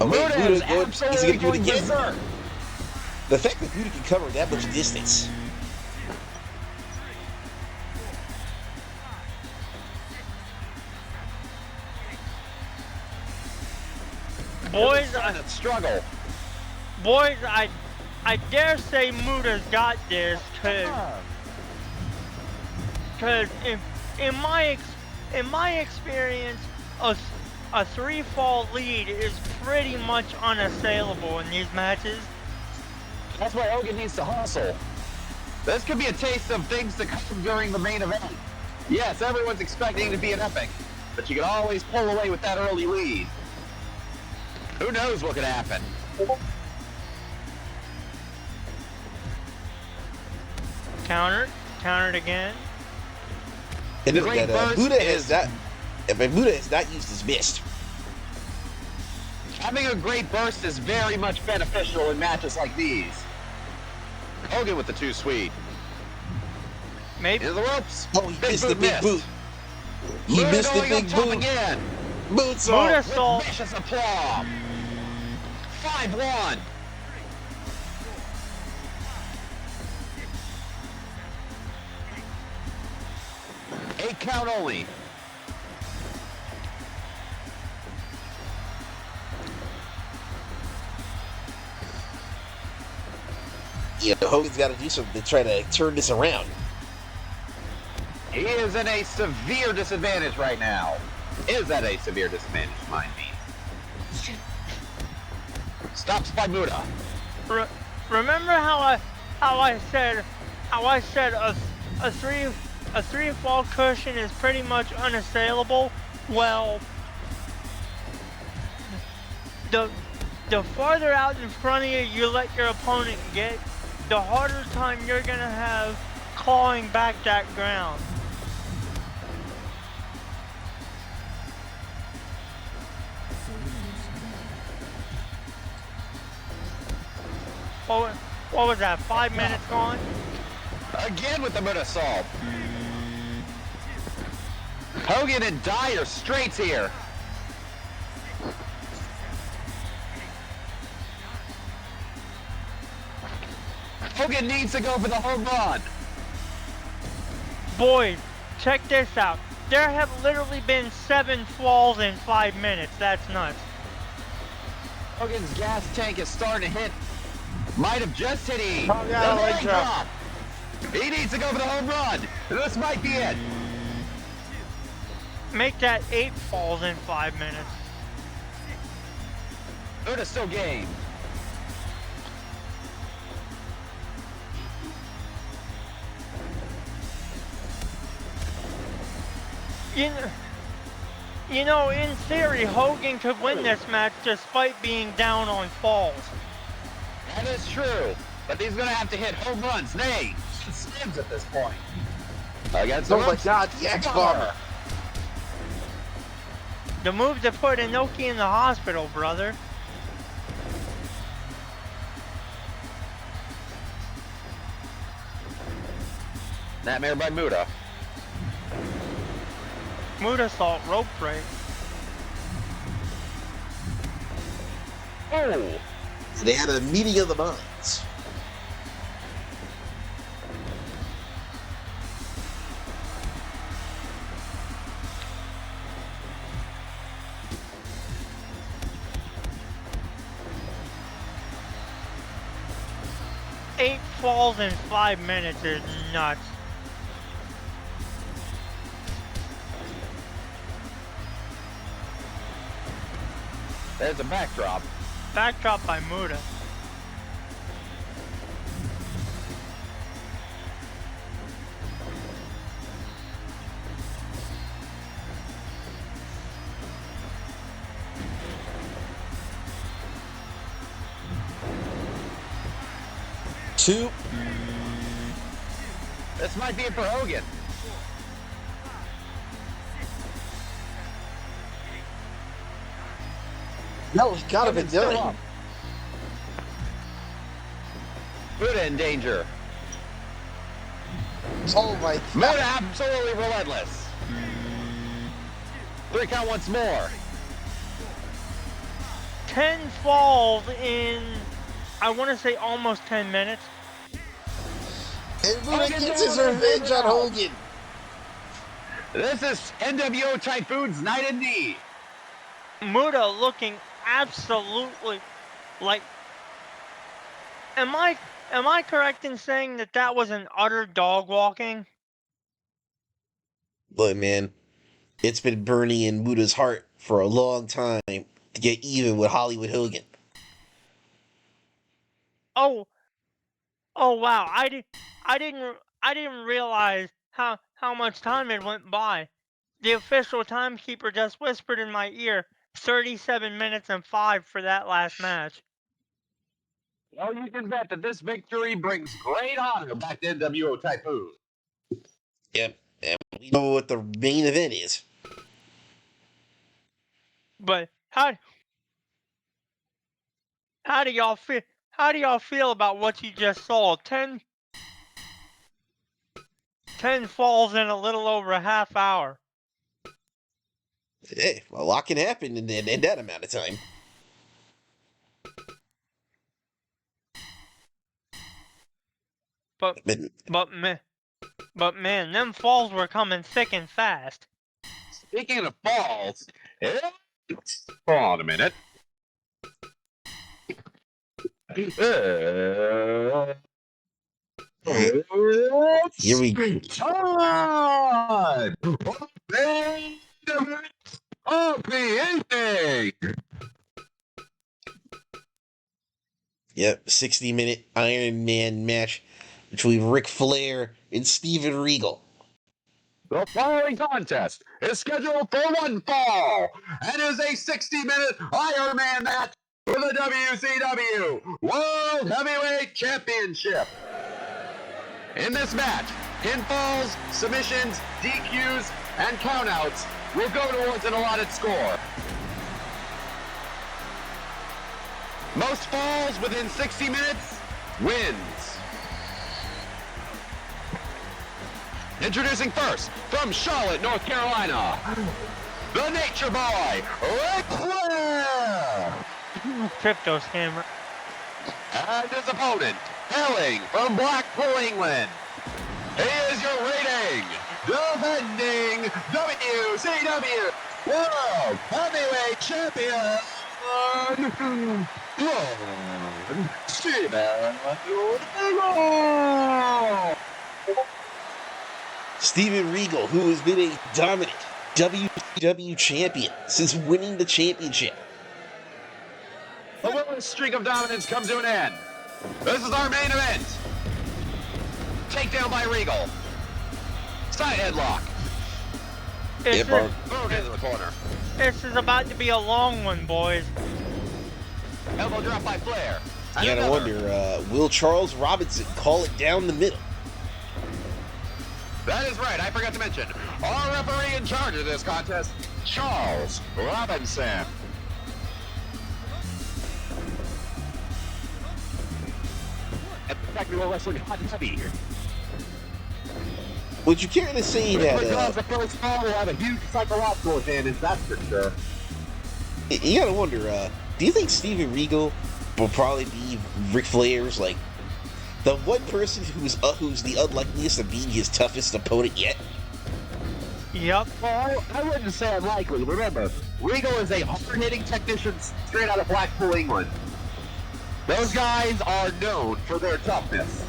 Oh, wait, Muta is absolutely he's going to do it again. berserk. The fact that Muta can cover that much distance. Boys, struggle. Boys, I dare say Muta's got this, cause in my experience, a 3 fall lead is pretty much unassailable in these matches. That's why Hogan needs to hustle. This could be a taste of things to come during the main event. Yes, everyone's expecting to be an epic, but you can always pull away with that early lead. Who knows what could happen? Countered again. And Muta has not used his mist. Having a great burst is very much beneficial in matches like these. Hogan with the 2 sweet. Maybe. Into the ropes. Oh, he missed the big boot. He missed the big boot. Again. Moonsault. Muta Vicious applause. 5-1. Eight count only. Yeah, Hogan's got to do something to try to turn this around. He is in a severe disadvantage right now. Is at a severe disadvantage, mind me. Stops by Muta. Remember how I said a 3 fall cushion is pretty much unassailable? Well, the farther out in front of you let your opponent get, the harder time you're gonna have clawing back that ground. What was that, 5 minutes gone? Again with the moonsault. Hogan in dire straits here. Hogan needs to go for the home run. Boys, check this out. There have literally been 7 falls in 5 minutes. That's nuts. Hogan's gas tank is starting to hit. Might have just hit E. Oh, yeah, The leg leg drop. He needs to go for the home run. This might be it. Make that 8 falls in 5 minutes. Muta still game. You know, in theory, Hogan could win this match despite being down on falls. That is true. But he's going to have to hit home runs. Nay, slams at this point. Against Oh my God, the X-Bomber. The move to put Iaukea in the hospital, brother. Nightmare by Muta. Muta salt rope break. Oh! They had a meeting of the minds. Eight falls in 5 minutes is nuts. There's a backdrop. Backdrop by Muta. Two. This might be it for Hogan. No, he gotta be Still doing. up. Muta in danger. Oh my Muta God. absolutely relentless. 3 count once more. 10 falls in, I want to say almost 10 minutes. And Muta gets his revenge on Hogan. This is NWO Typhoon's night and knee. Muta looking absolutely like. Am I correct in saying that that was an utter dog walking? Look, man, it's been burning in Muta's heart for a long time to get even with Hollywood Hogan. Oh wow! I didn't realize how much time had went by. The official timekeeper just whispered in my ear, 37 minutes and 5 for that last match. Well, you can bet that this victory brings great honor back to NWO Typhoon. Yep, and we know what the main event is. But how do y'all feel? How do y'all feel about what you just saw? 10 falls in a little over a half hour. Hey, a lot can happen in that amount of time. But man, them falls were coming thick and fast. Speaking of falls, hold on a minute. Here we go. Time! Of the evening! Yep, 60-minute Iron Man match between Ric Flair and Steven Regal. The following contest is scheduled for one fall and is a 60-minute Ironman match for the WCW World Heavyweight Championship. In this match, pinfalls, submissions, DQs, and countouts will go towards an allotted score. Most falls within 60 minutes wins. Introducing first, from Charlotte, North Carolina, the Nature Boy, Ric Flair! Crypto scammer. And his opponent, hailing from Blackpool, England, he is your reigning, defending WCW World Heavyweight Champion, Steven Regal! Steven Regal, who has been a dominant WCW champion since winning the championship. The winless streak of dominance comes to an end. This is our main event. Takedown by Regal. Side headlock. This Boom into the corner. is about to be a long one, boys. Elbow drop by Flair. You gotta wonder, will Charles Robinson call it down the middle? That is right, I forgot to mention. Our referee in charge of this contest, Charles Robinson. And technical wrestling hot and heavy. Would you care to say that, Because the first fall will have a huge psychological advantage, that's for sure. you gotta wonder, do you think Steven Regal will probably be Ric Flair's, like, the one person who's the unlikeliest of being his toughest opponent yet? Yep. Well, I wouldn't say unlikely. Remember, Regal is a hard-hitting technician straight out of Blackpool, England. Those guys are known for their toughness.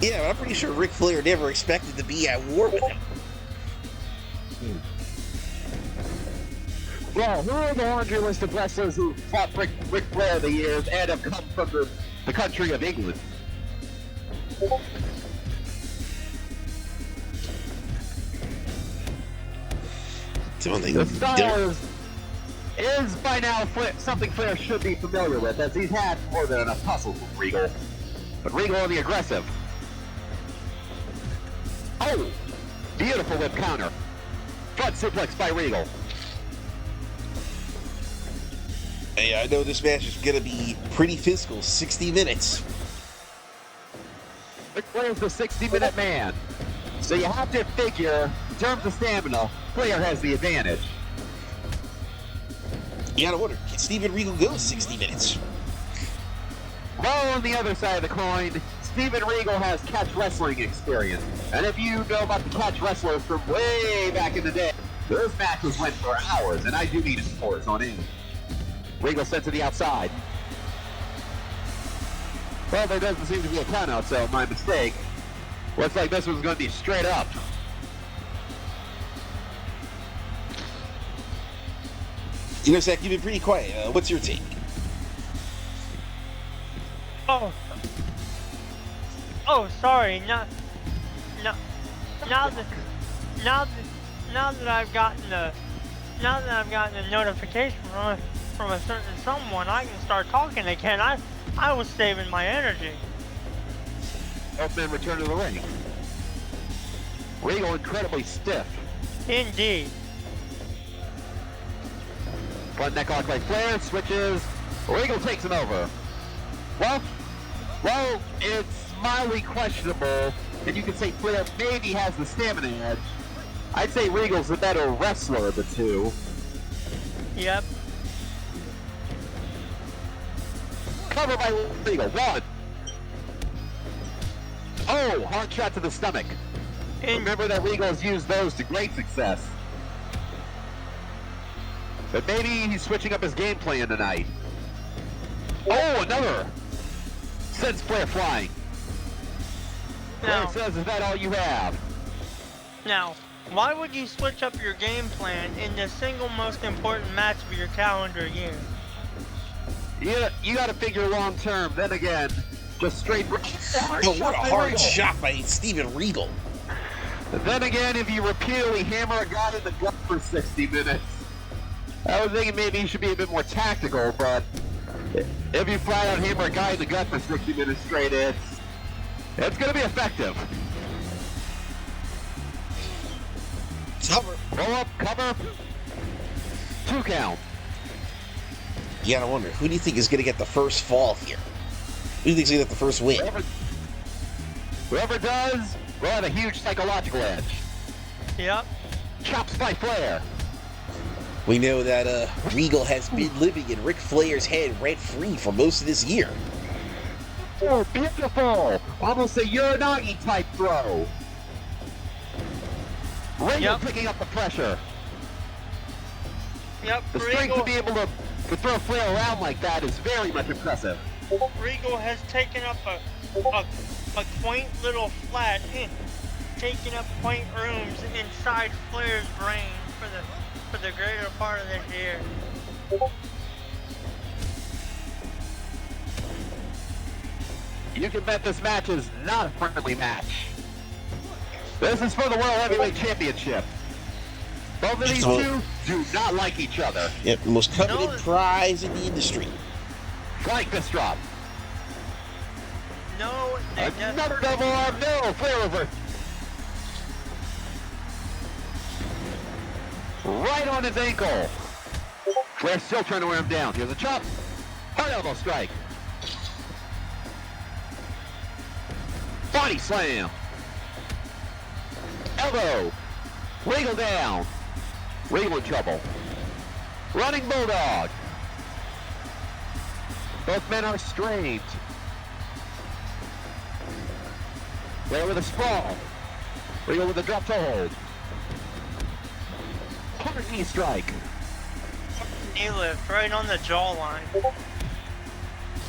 Yeah, but I'm pretty sure Ric Flair never expected to be at war with him. Well, who are the laundry list of wrestlers who fought Ric Flair the years and have come from the country of England? Don't think The style is by now something Flair should be familiar with, as he's had more than enough tussles with Regal. But Regal on the aggressive. Oh! Beautiful whip counter. Front suplex by Regal. Hey, I know this match is gonna be pretty physical, 60 minutes. Ric Flair's the 60-minute man. So you have to figure, in terms of stamina, Flair has the advantage. You gotta wonder, can Steven Regal go 60 minutes? Well, on the other side of the coin, Steven Regal has catch wrestling experience. And if you know about the catch wrestlers from way back in the day, those matches went for hours, and I do mean of course on end. Regal sent to the outside. Well, there doesn't seem to be a countout, so my mistake. Looks like this one's going to be straight up. You know, Zach, you've been pretty quiet. What's your take? Oh, sorry. Now that I've gotten a notification from a certain someone, I can start talking again. I was saving my energy. Both men return to the ring. Regal incredibly stiff. Indeed. Front neck lock by Flair, switches. Regal takes him over. Well, it's mildly questionable, and you could say Flair maybe has the stamina edge. I'd say Regal's the better wrestler of the two. Yep. Cover by Regal. One. Oh, hard shot to the stomach. Remember that Regal has used those to great success. But maybe he's switching up his game plan tonight. Oh, another. Sends Flair flying. Flair says, is that all you have? Now, why would you switch up your game plan in the single most important match of your calendar year? You got to figure long term. Then again, just straight. Oh, what a hard shot by Steven Regal. Then again, if you repeatedly hammer a guy in the gut for 60 minutes, I was thinking maybe you should be a bit more tactical, but if you flat out hammer a guy in the gut for 60 minutes straight, it's going to be effective. Cover. Roll up, cover. 2 count. You gotta wonder, who do you think is gonna get the first fall here? Who do you think is gonna get the first win? Whoever does will have a huge psychological edge. Yep. Chops by Flair. We know that Regal has been living in Ric Flair's head rent-free for most of this year. Oh, beautiful! Almost a Uranagi type throw. Regal picking up the pressure. Yep. The strength to be able to throw Flair around like that is very much impressive. Regal has taken up a quaint little flat, taking up quaint rooms inside Flair's brain for the greater part of this year. You can bet this match is not a friendly match. This is for the World Heavyweight Championship. Both of these two do not like each other. Yep, the most coveted prize in the industry. Flank fist drop. No, another double arm, no, Flair reverse. Right on his ankle. Flair still trying to wear him down. Here's a chop. Hard elbow strike. Body slam. Elbow. Regal down. Regal in trouble. Running Bulldog. Both men are strained. Flair with a sprawl. Regal with a drop toe hold. Hard knee strike. knee lift right on the jawline.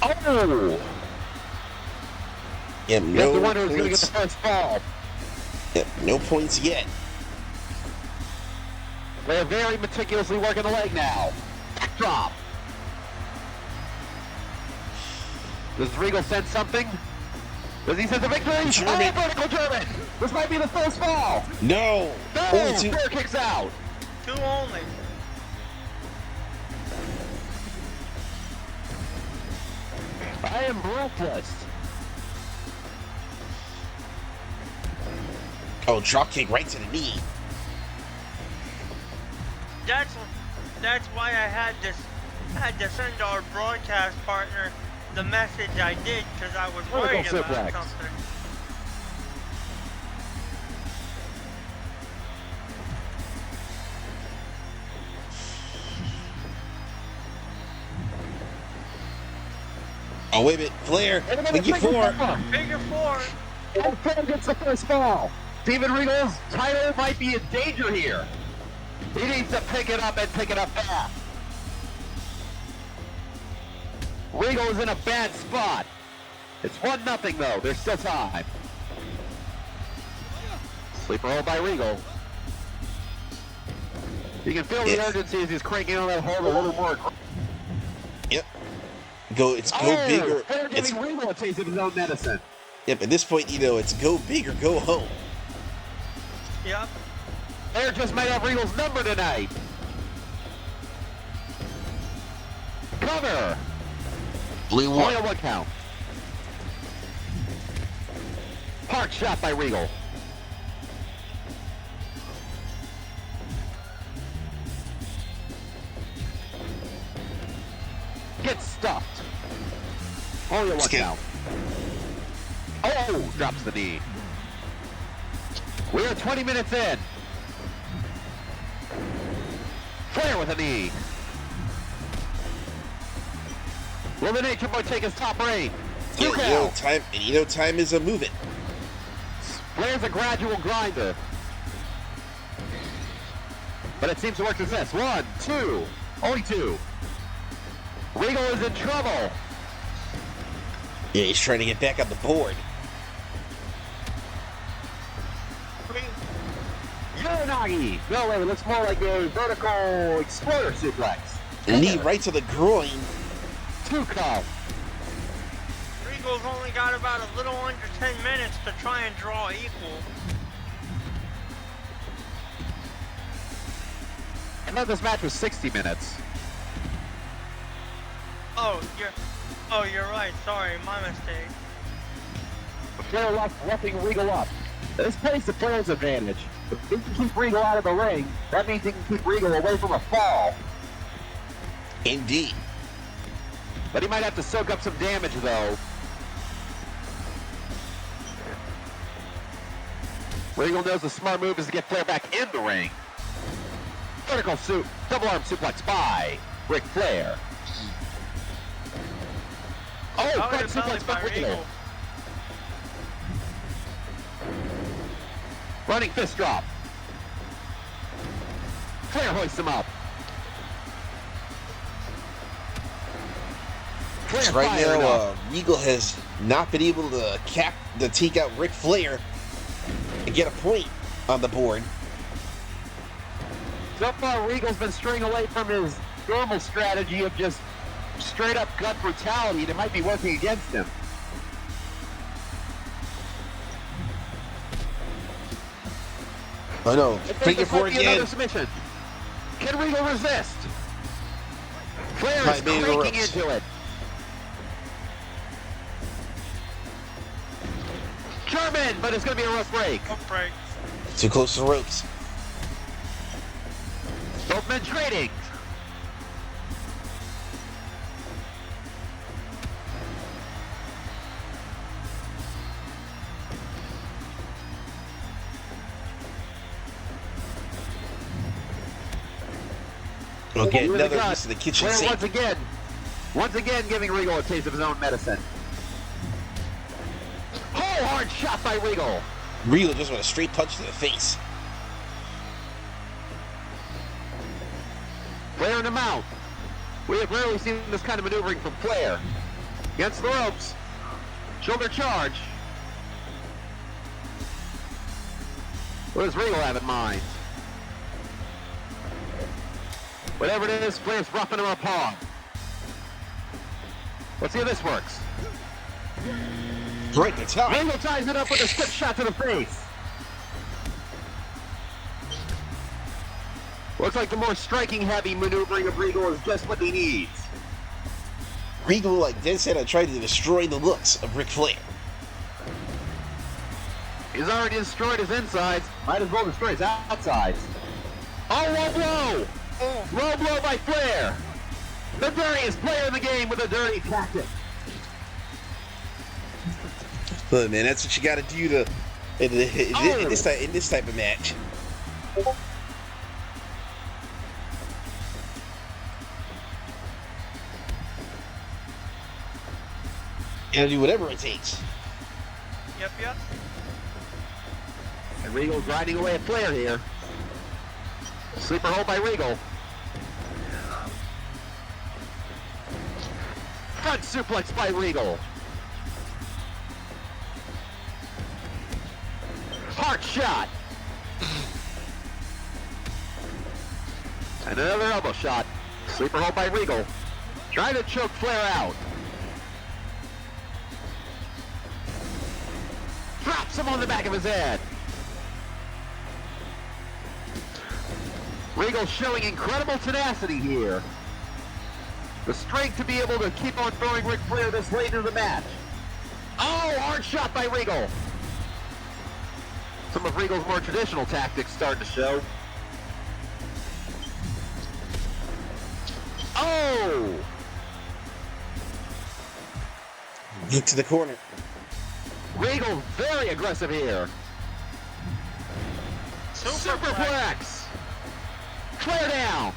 Oh! Yeah, no the one who's going to get points. the first fall. Yeah, no points yet. They're very meticulously working the leg now. Drop. Does Regal sense something? Does he sense a victory? German. Oh, vertical German! This might be the first fall! No! No! Only two. Flair kicks out! Two only. I am breathless. Oh, drop kick right to the knee. That's why I had to send our broadcast partner the message I did, because I was worried Vertical about suplex. something. Oh, wait a minute. Flair, figure four. Figure four. And Flair gets the first fall. Steven Regal's title might be in danger here. He needs to pick it up and pick it up fast. Regal is in a bad spot. It's 1-0 though. There's still time. Sleeper hold by Regal. You can feel the urgency as he's cranking on that hold a little more. Yep. It's go bigger. Flair It's, giving Regal a taste of his own medicine. yep, at this point, it's go big or go home. Yep. Flair just might have Regal's number tonight. Cover. Blue Only one. a 1 count. Hard shot by Regal. Gets stuffed. Only a 1 Skip. count. Oh, drops the knee. We are 20 minutes in. Flair with a knee. Will the Nature Boy take his top reign? Yeah, 2 count. time is a moving. Flair's a gradual grinder. But it seems to work success. 1, 2. Only 2. Regal is in trouble. Yeah, he's trying to get back on the board. Uranagi. No, it looks more like a vertical exploder suplex. Knee right to the groin. 2 count. Regal's only got about a little under 10 minutes to try and draw equal. I thought this match was 60 minutes. Oh, you're right. Sorry, my mistake. Flair roughing Regal up. This plays to Flair's advantage. If he can keep Regal out of the ring, that means he can keep Regal away from a fall. Indeed. But he might have to soak up some damage, though. Regal knows the smart move is to get Flair back in the ring. Vertical double arm suplex by Ric Flair. Oh, front suplex by Regal. Running fist drop. Flair hoists him up. So right now, Regal has not been able to take out Ric Flair and get a point on the board. So far, Regal's been straying away from his normal strategy of just straight up gut brutality that might be working against him. Oh no, bring it forward again. Submission. Can Regal resist? Flair is cranking into it. German, but it's going to be a rough break. Too close to the ropes. Both men trading. We'll get another piece of the kitchen sink. Once again giving Regal a taste of his own medicine. Oh, hard shot by Regal. Regal just went a straight punch to the face. Flair in the mouth. We have rarely seen this kind of maneuvering from Flair. Against the ropes. Shoulder charge. What does Regal have in mind? Whatever it is, Flair's roughing him up hard. Let's see how this works. Right to top. Regal ties it up with a stiff shot to the face. Looks like the more striking heavy maneuvering of Regal is just what he needs. Regal, like dead set, tried to destroy the looks of Ric Flair. He's already destroyed his insides. Might as well destroy his outsides. Oh, low blow! Low blow by Flair. The dirtiest player in the game with a dirty tactic. Look, man, that's what you got to do in this type of match. You gotta do whatever it takes. Yep. And Regal's riding away at Flair here. Sleeper hold by Regal. Front suplex by Regal. Hart shot. And another elbow shot. Sleeper hold by Regal. Trying to choke Flair out. Drops him on the back of his head. Regal showing incredible tenacity here. The strength to be able to keep on throwing Ric Flair this late in the match. Oh, hard shot by Regal. Some of Regal's more traditional tactics starting to show. Oh! Look to the corner. Regal very aggressive here. Superplex. Flair down.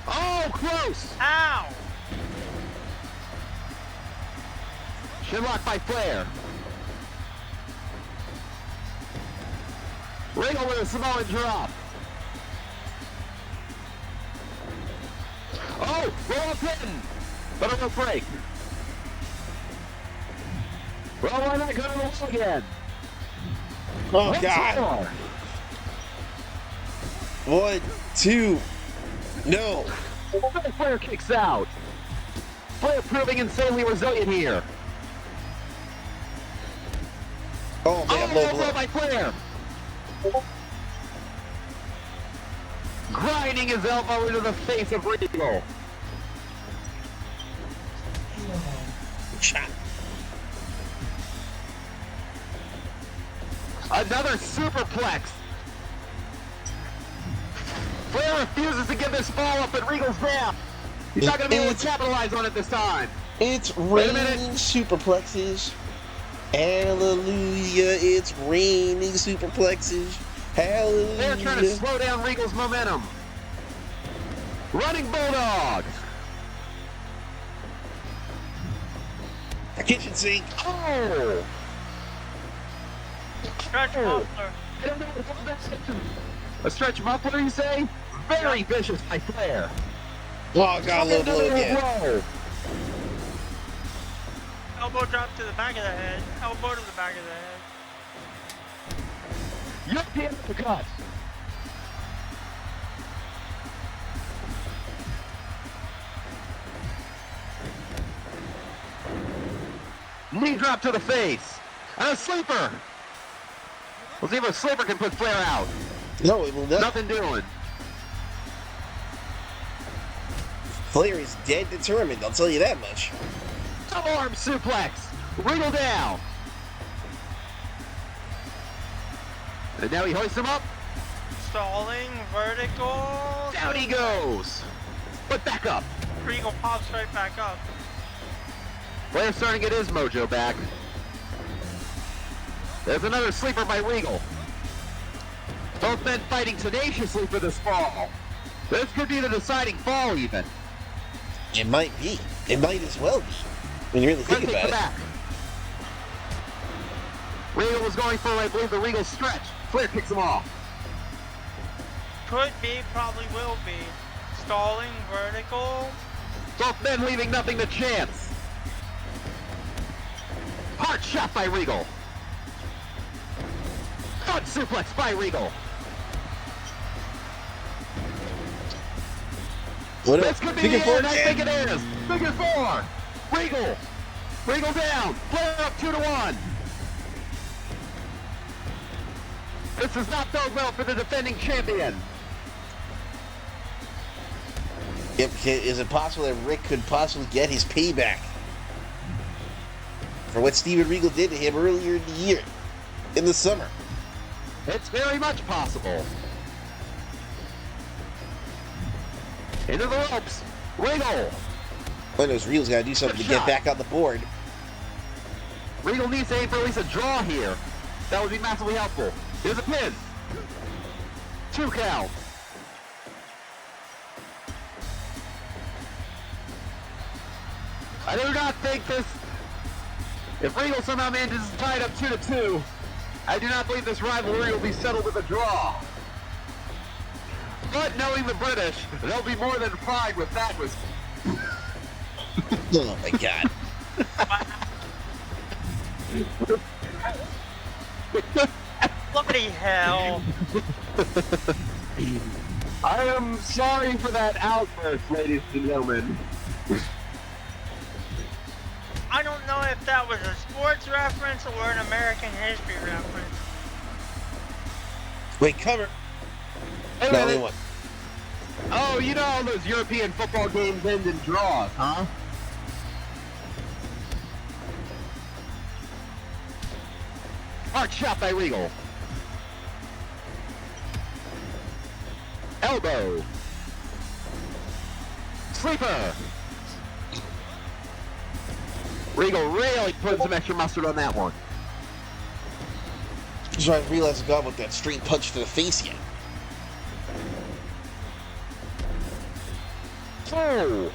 Oh, close. Ow! Shinlock by Flair. Regal with a Samoan drop. Oh, roll up hitting. But a rope break. Well, why not go to the wall again? Oh, God. 1, 2. No. Flair kicks out. Flair proving insanely resilient here. Oh, man, low blow by Flair. Grinding his elbow into the face of Regal. Shot. Another superplex. Flair refuses to give this fall up, but Regal's down. He's not going to be able to capitalize on it this time. It's raining superplexes. Hallelujah, it's raining superplexes. Hallelujah. They're trying to slow down Regal's momentum. Running Bulldog. Kitchen sink. Oh! Stretch muffler. I don't know what that's. A stretch muffler, you say? Very vicious by Flair. Oh, got a low blow again. Whoa. Elbow drop to the back of the head. Elbow to the back of the head. European uppercut. Knee drop to the face. And a sleeper. We'll see if a sleeper can put Flair out. No, it will not. Nothing doing. Flair is dead determined, I'll tell you that much. Double arm suplex. Regal down. And now he hoists him up. Stalling, vertical. Down he goes. But back up. Regal pops right back up. Flair's starting to get his mojo back. There's another sleeper by Regal. Both men fighting tenaciously for this fall. This could be the deciding fall even. It might be. It might as well be. When you really think about it. Back. Regal was going for, I believe, the Regal stretch. Flair kicks him off. Could be, probably will be. Stalling, vertical. Both men leaving nothing to chance. Hard shot by Regal. Front suplex by Regal. What This could be the end, I think it is. Figure four. Regal. Regal down. Flair up 2-1. This does not bode well for the defending champion. Is it possible that Rick could possibly get his payback for what Steven Regal did to him earlier in the year, in the summer? It's very much possible. Into the ropes. Regal. One of those Regal's got to do something to get back on the board. Regal needs to aim for at least a draw here. That would be massively helpful. Here's a pin. 2 count. I do not think this... If Regal somehow manages to tie it up 2-2, I do not believe this rivalry will be settled with a draw. But knowing the British, they'll be more than fine with that was... Oh my god. Bloody hell. I am sorry for that outburst, ladies and gentlemen. I don't know if that was a sports reference or an American history reference. Wait, cover. Hey, No, only one. Oh, you know all those European football games end in draws, huh? Hard shot by Regal. Elbow. Sleeper. Regal really putting some extra mustard on that one. So I realized I got with that straight punch to the face yet. Oh!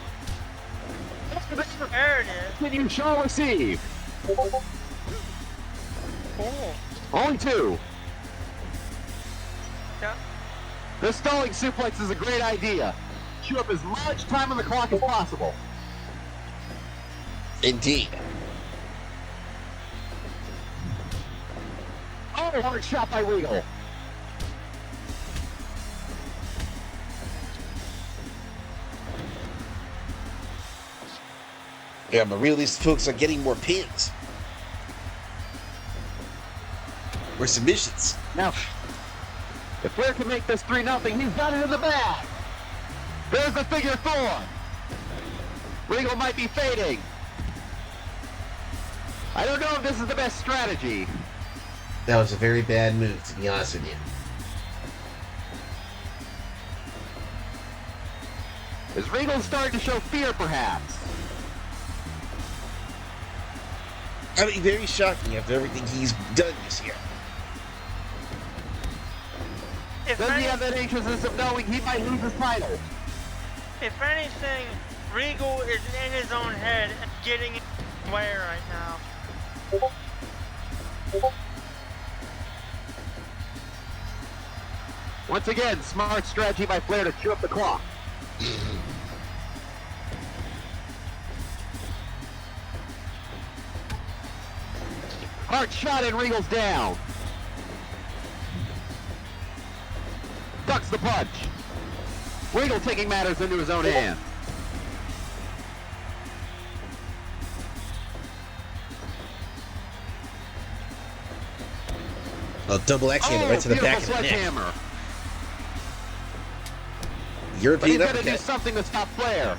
There it is. Then you shall receive. Cool. Only 2. Yeah. The stalling suplex is a great idea. Chew up as much time on the clock as possible. Indeed. Oh, hard shot by Regal. Yeah, but really these folks are getting more pins. Or submissions. Now, if Flair can make this 3-0, he's got it in the bag. There's the figure 4. Regal might be fading. I don't know if this is the best strategy. That was a very bad move, to be honest with you. Is Regal starting to show fear, perhaps? I mean, very shocking after everything he's done this year. Does he have that anxiousness of knowing he might lose his title? If anything, Regal is in his own head and getting away right now. Once again, smart strategy by Flair to chew up the clock. Hart shot and Regal's down. Ducks the punch. Regal taking matters into his own hands. A double X-hander right to the back of the neck. European but he's gonna do uppercut. something to stop Flair.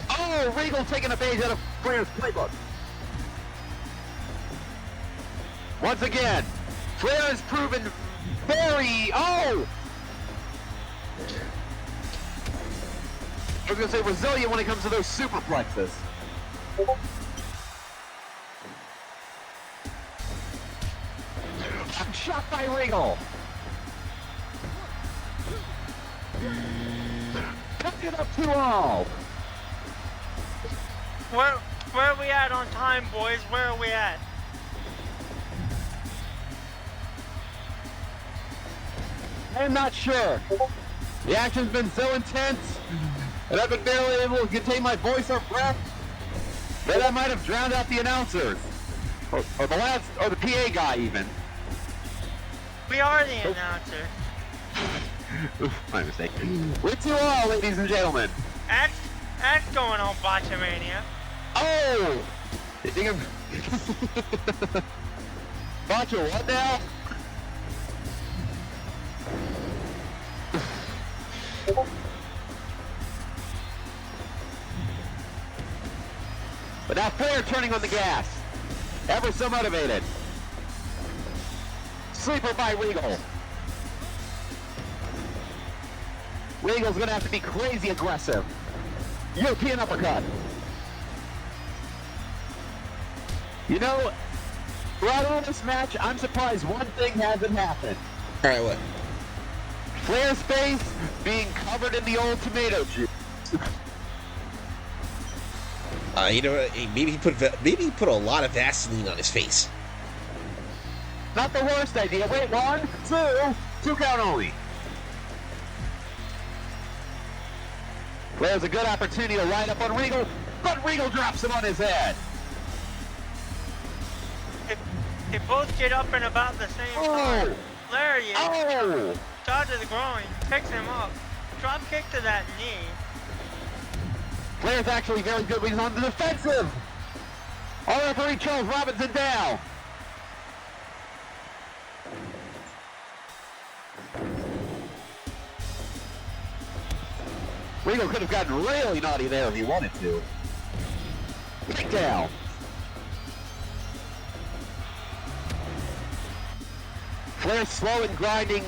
Oh, Regal taking a page out of Flair's playbook. Once again, Flair has proven very... Oh! I was gonna say resilient when it comes to those superplexes. Shot by Regal. Tuck it up 2-0. Where are we at on time, boys? Where are we at? I'm not sure. The action's been so intense, and I've been barely able to contain my voice or breath that I might have drowned out the announcers. Or the PA guy even. We are the announcer. My mistake. We're 2-0, ladies and gentlemen. That's going on Botchamania. Oh! Botcha what now? But now Flair turning on the gas. Ever so motivated. Sleeper by Regal. Regal's gonna have to be crazy aggressive. European uppercut. You know, throughout all this match, I'm surprised one thing hasn't happened. Alright, what? Flair's face being covered in the old tomato juice. You know what? Hey, maybe he put a lot of Vaseline on his face. Not the worst idea. Wait, 1, 2 count only. Flair's a good opportunity to line up on Regal, but Regal drops him on his head. They both get up in about the same time. There he is. Oh! Shot to the groin, picks him up. Drop kick to that knee. Flair's actually very good when he's on the defensive. Our referee Charles Robinson down. Regal could have gotten really naughty there if he wanted to. Takedown. Flair's slow and grinding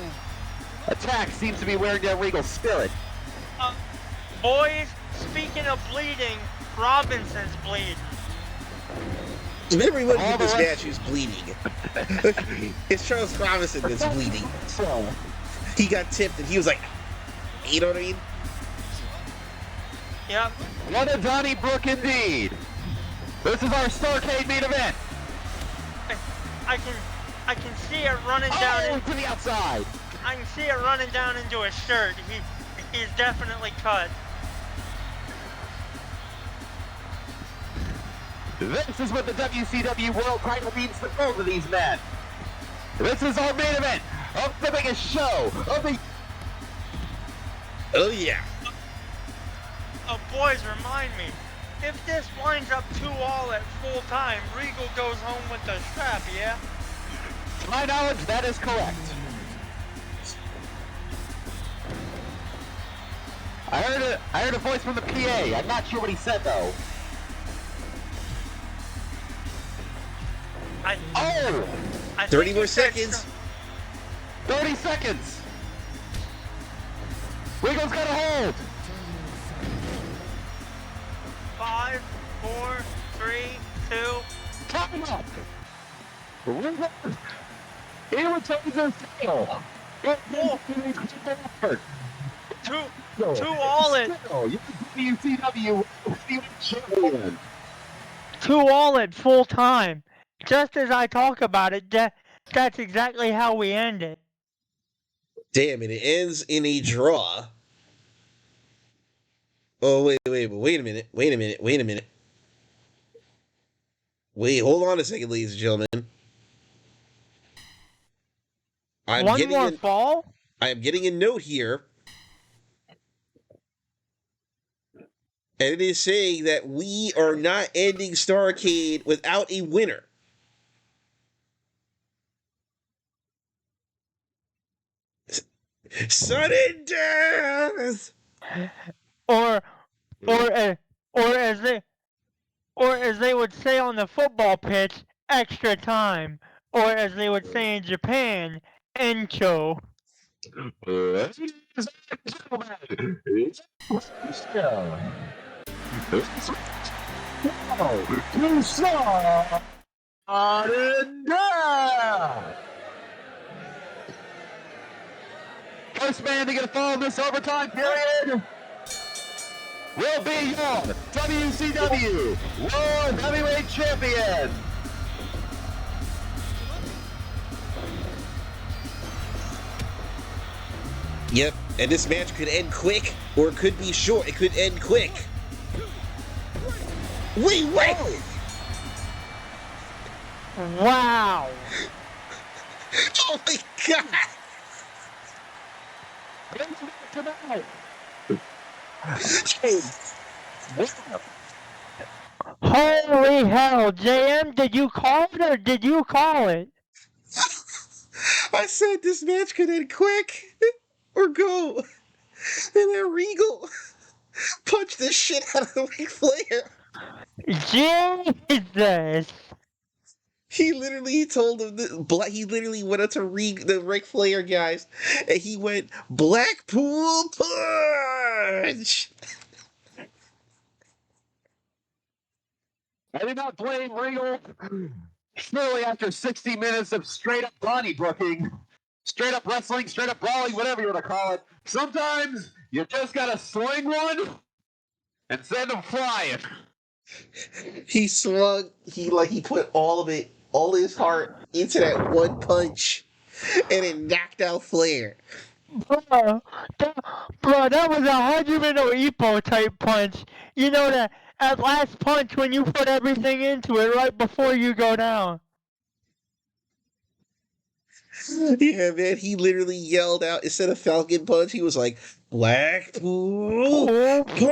attack seems to be wearing down Regal's spirit. Boys, speaking of bleeding, Robinson's bleeding. Remember, he went into this match, he was bleeding. It's Charles Robinson that's bleeding. He got tipped and he was like, you know what I mean? Yep. What a Donnybrook indeed. This is our Starcade main event. I can see it running down to the outside. I can see it running down into his shirt. He's definitely cut. This is what the WCW World Title means to both of these men. This is our main event of the biggest show of the... Oh yeah. Boys, remind me. If this winds up 2-all at full time, Regal goes home with the strap, yeah? To my knowledge, that is correct. I heard a voice from the PA. I'm not sure what he said though. 30 more seconds. 30 seconds. Regal's got a hold. 5, 4, 3, 3, 2. Time up! Irritator fail! Two all at WCW champion. 2 all at full time. Just as I talk about it, that's exactly how we end it. Damn it! It ends in a draw. Oh wait a minute! Wait, hold on a second, ladies and gentlemen. One more fall? I am getting a note here, and it is saying that we are not ending Starcade without a winner. Sudden death! Or as they would say on the football pitch, extra time. Or as they would say in Japan, encho. First man to get a fall in this overtime period will be your WCW World Heavyweight Champion. Yep, and this match could end quick, or it could be short. It could end quick. Wait! Wow! Oh my god! Holy hell, JM, did you call it or did you call it? I said this match could end quick or go. And then Regal punched the shit out of Ric Flair. Jesus! He literally told him he literally went up to the Ric Flair guys and he went Blackpool Punch. I did not blame Regal. Surely after 60 minutes of straight up Donnybrook-ing, straight up wrestling, straight up brawling, whatever you want to call it, sometimes you just gotta sling one and send them flying. He swung, he put all his heart into that one punch and it knocked out Flair. Bro, that was a Hajime Ippo type punch. You know that at last punch when you put everything into it right before you go down. Yeah, man, he literally yelled out, instead of Falcon Punch, he was like, Blackpool Punch!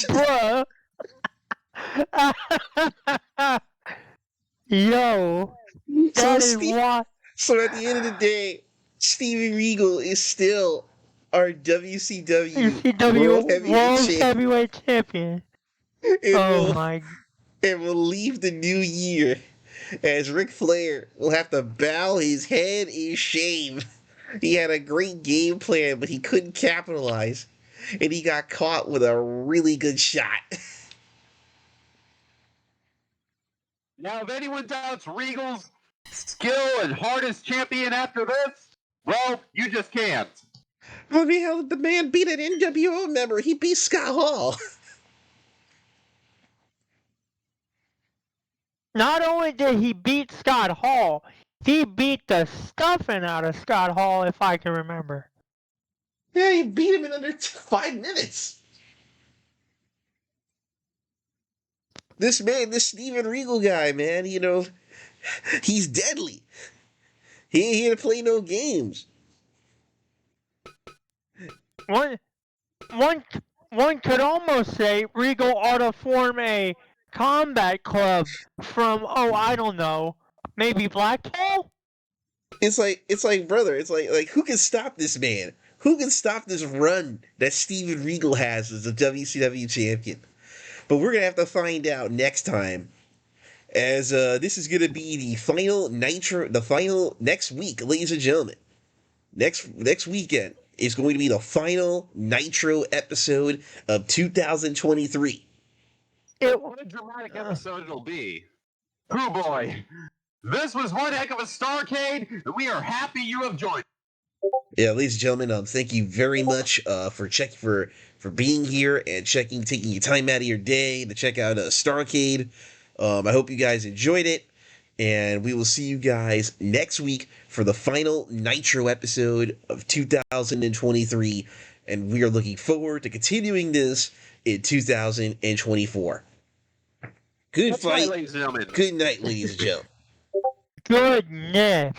Bruh. Yo, that is why. So at the end of the day, Steven Regal is still our WCW World Heavyweight Champion. And we'll leave the new year as Ric Flair will have to bow his head in shame. He had a great game plan, but he couldn't capitalize. And he got caught with a really good shot. Now, if anyone doubts Regal's skill and hardest champion after this, well, you just can't. I mean, how did the man beat an NWO member? He beat Scott Hall. Not only did he beat Scott Hall, he beat the stuffing out of Scott Hall, if I can remember. Yeah, he beat him in under 5 minutes. This Steven Regal guy, man, you know, he's deadly. He ain't here to play no games. One could almost say Regal ought to form a combat club from, I don't know, maybe Blackpool? It's like brother, it's like who can stop this man? Who can stop this run that Steven Regal has as a WCW champion? But we're gonna have to find out next time, as this is gonna be the final next week, ladies and gentlemen. Next weekend is going to be the final Nitro episode of 2023. What a dramatic episode it'll be. Oh boy. This was one heck of a Starcade, and we are happy you have joined. Yeah, ladies and gentlemen, thank you very much for being here and taking your time out of your day to check out Starcade. I hope you guys enjoyed it, and we will see you guys next week for the final Nitro episode of 2023, and we are looking forward to continuing this in 2024. Good That's fight. right, ladies and gentlemen. Good night, ladies and gentlemen. Goodness.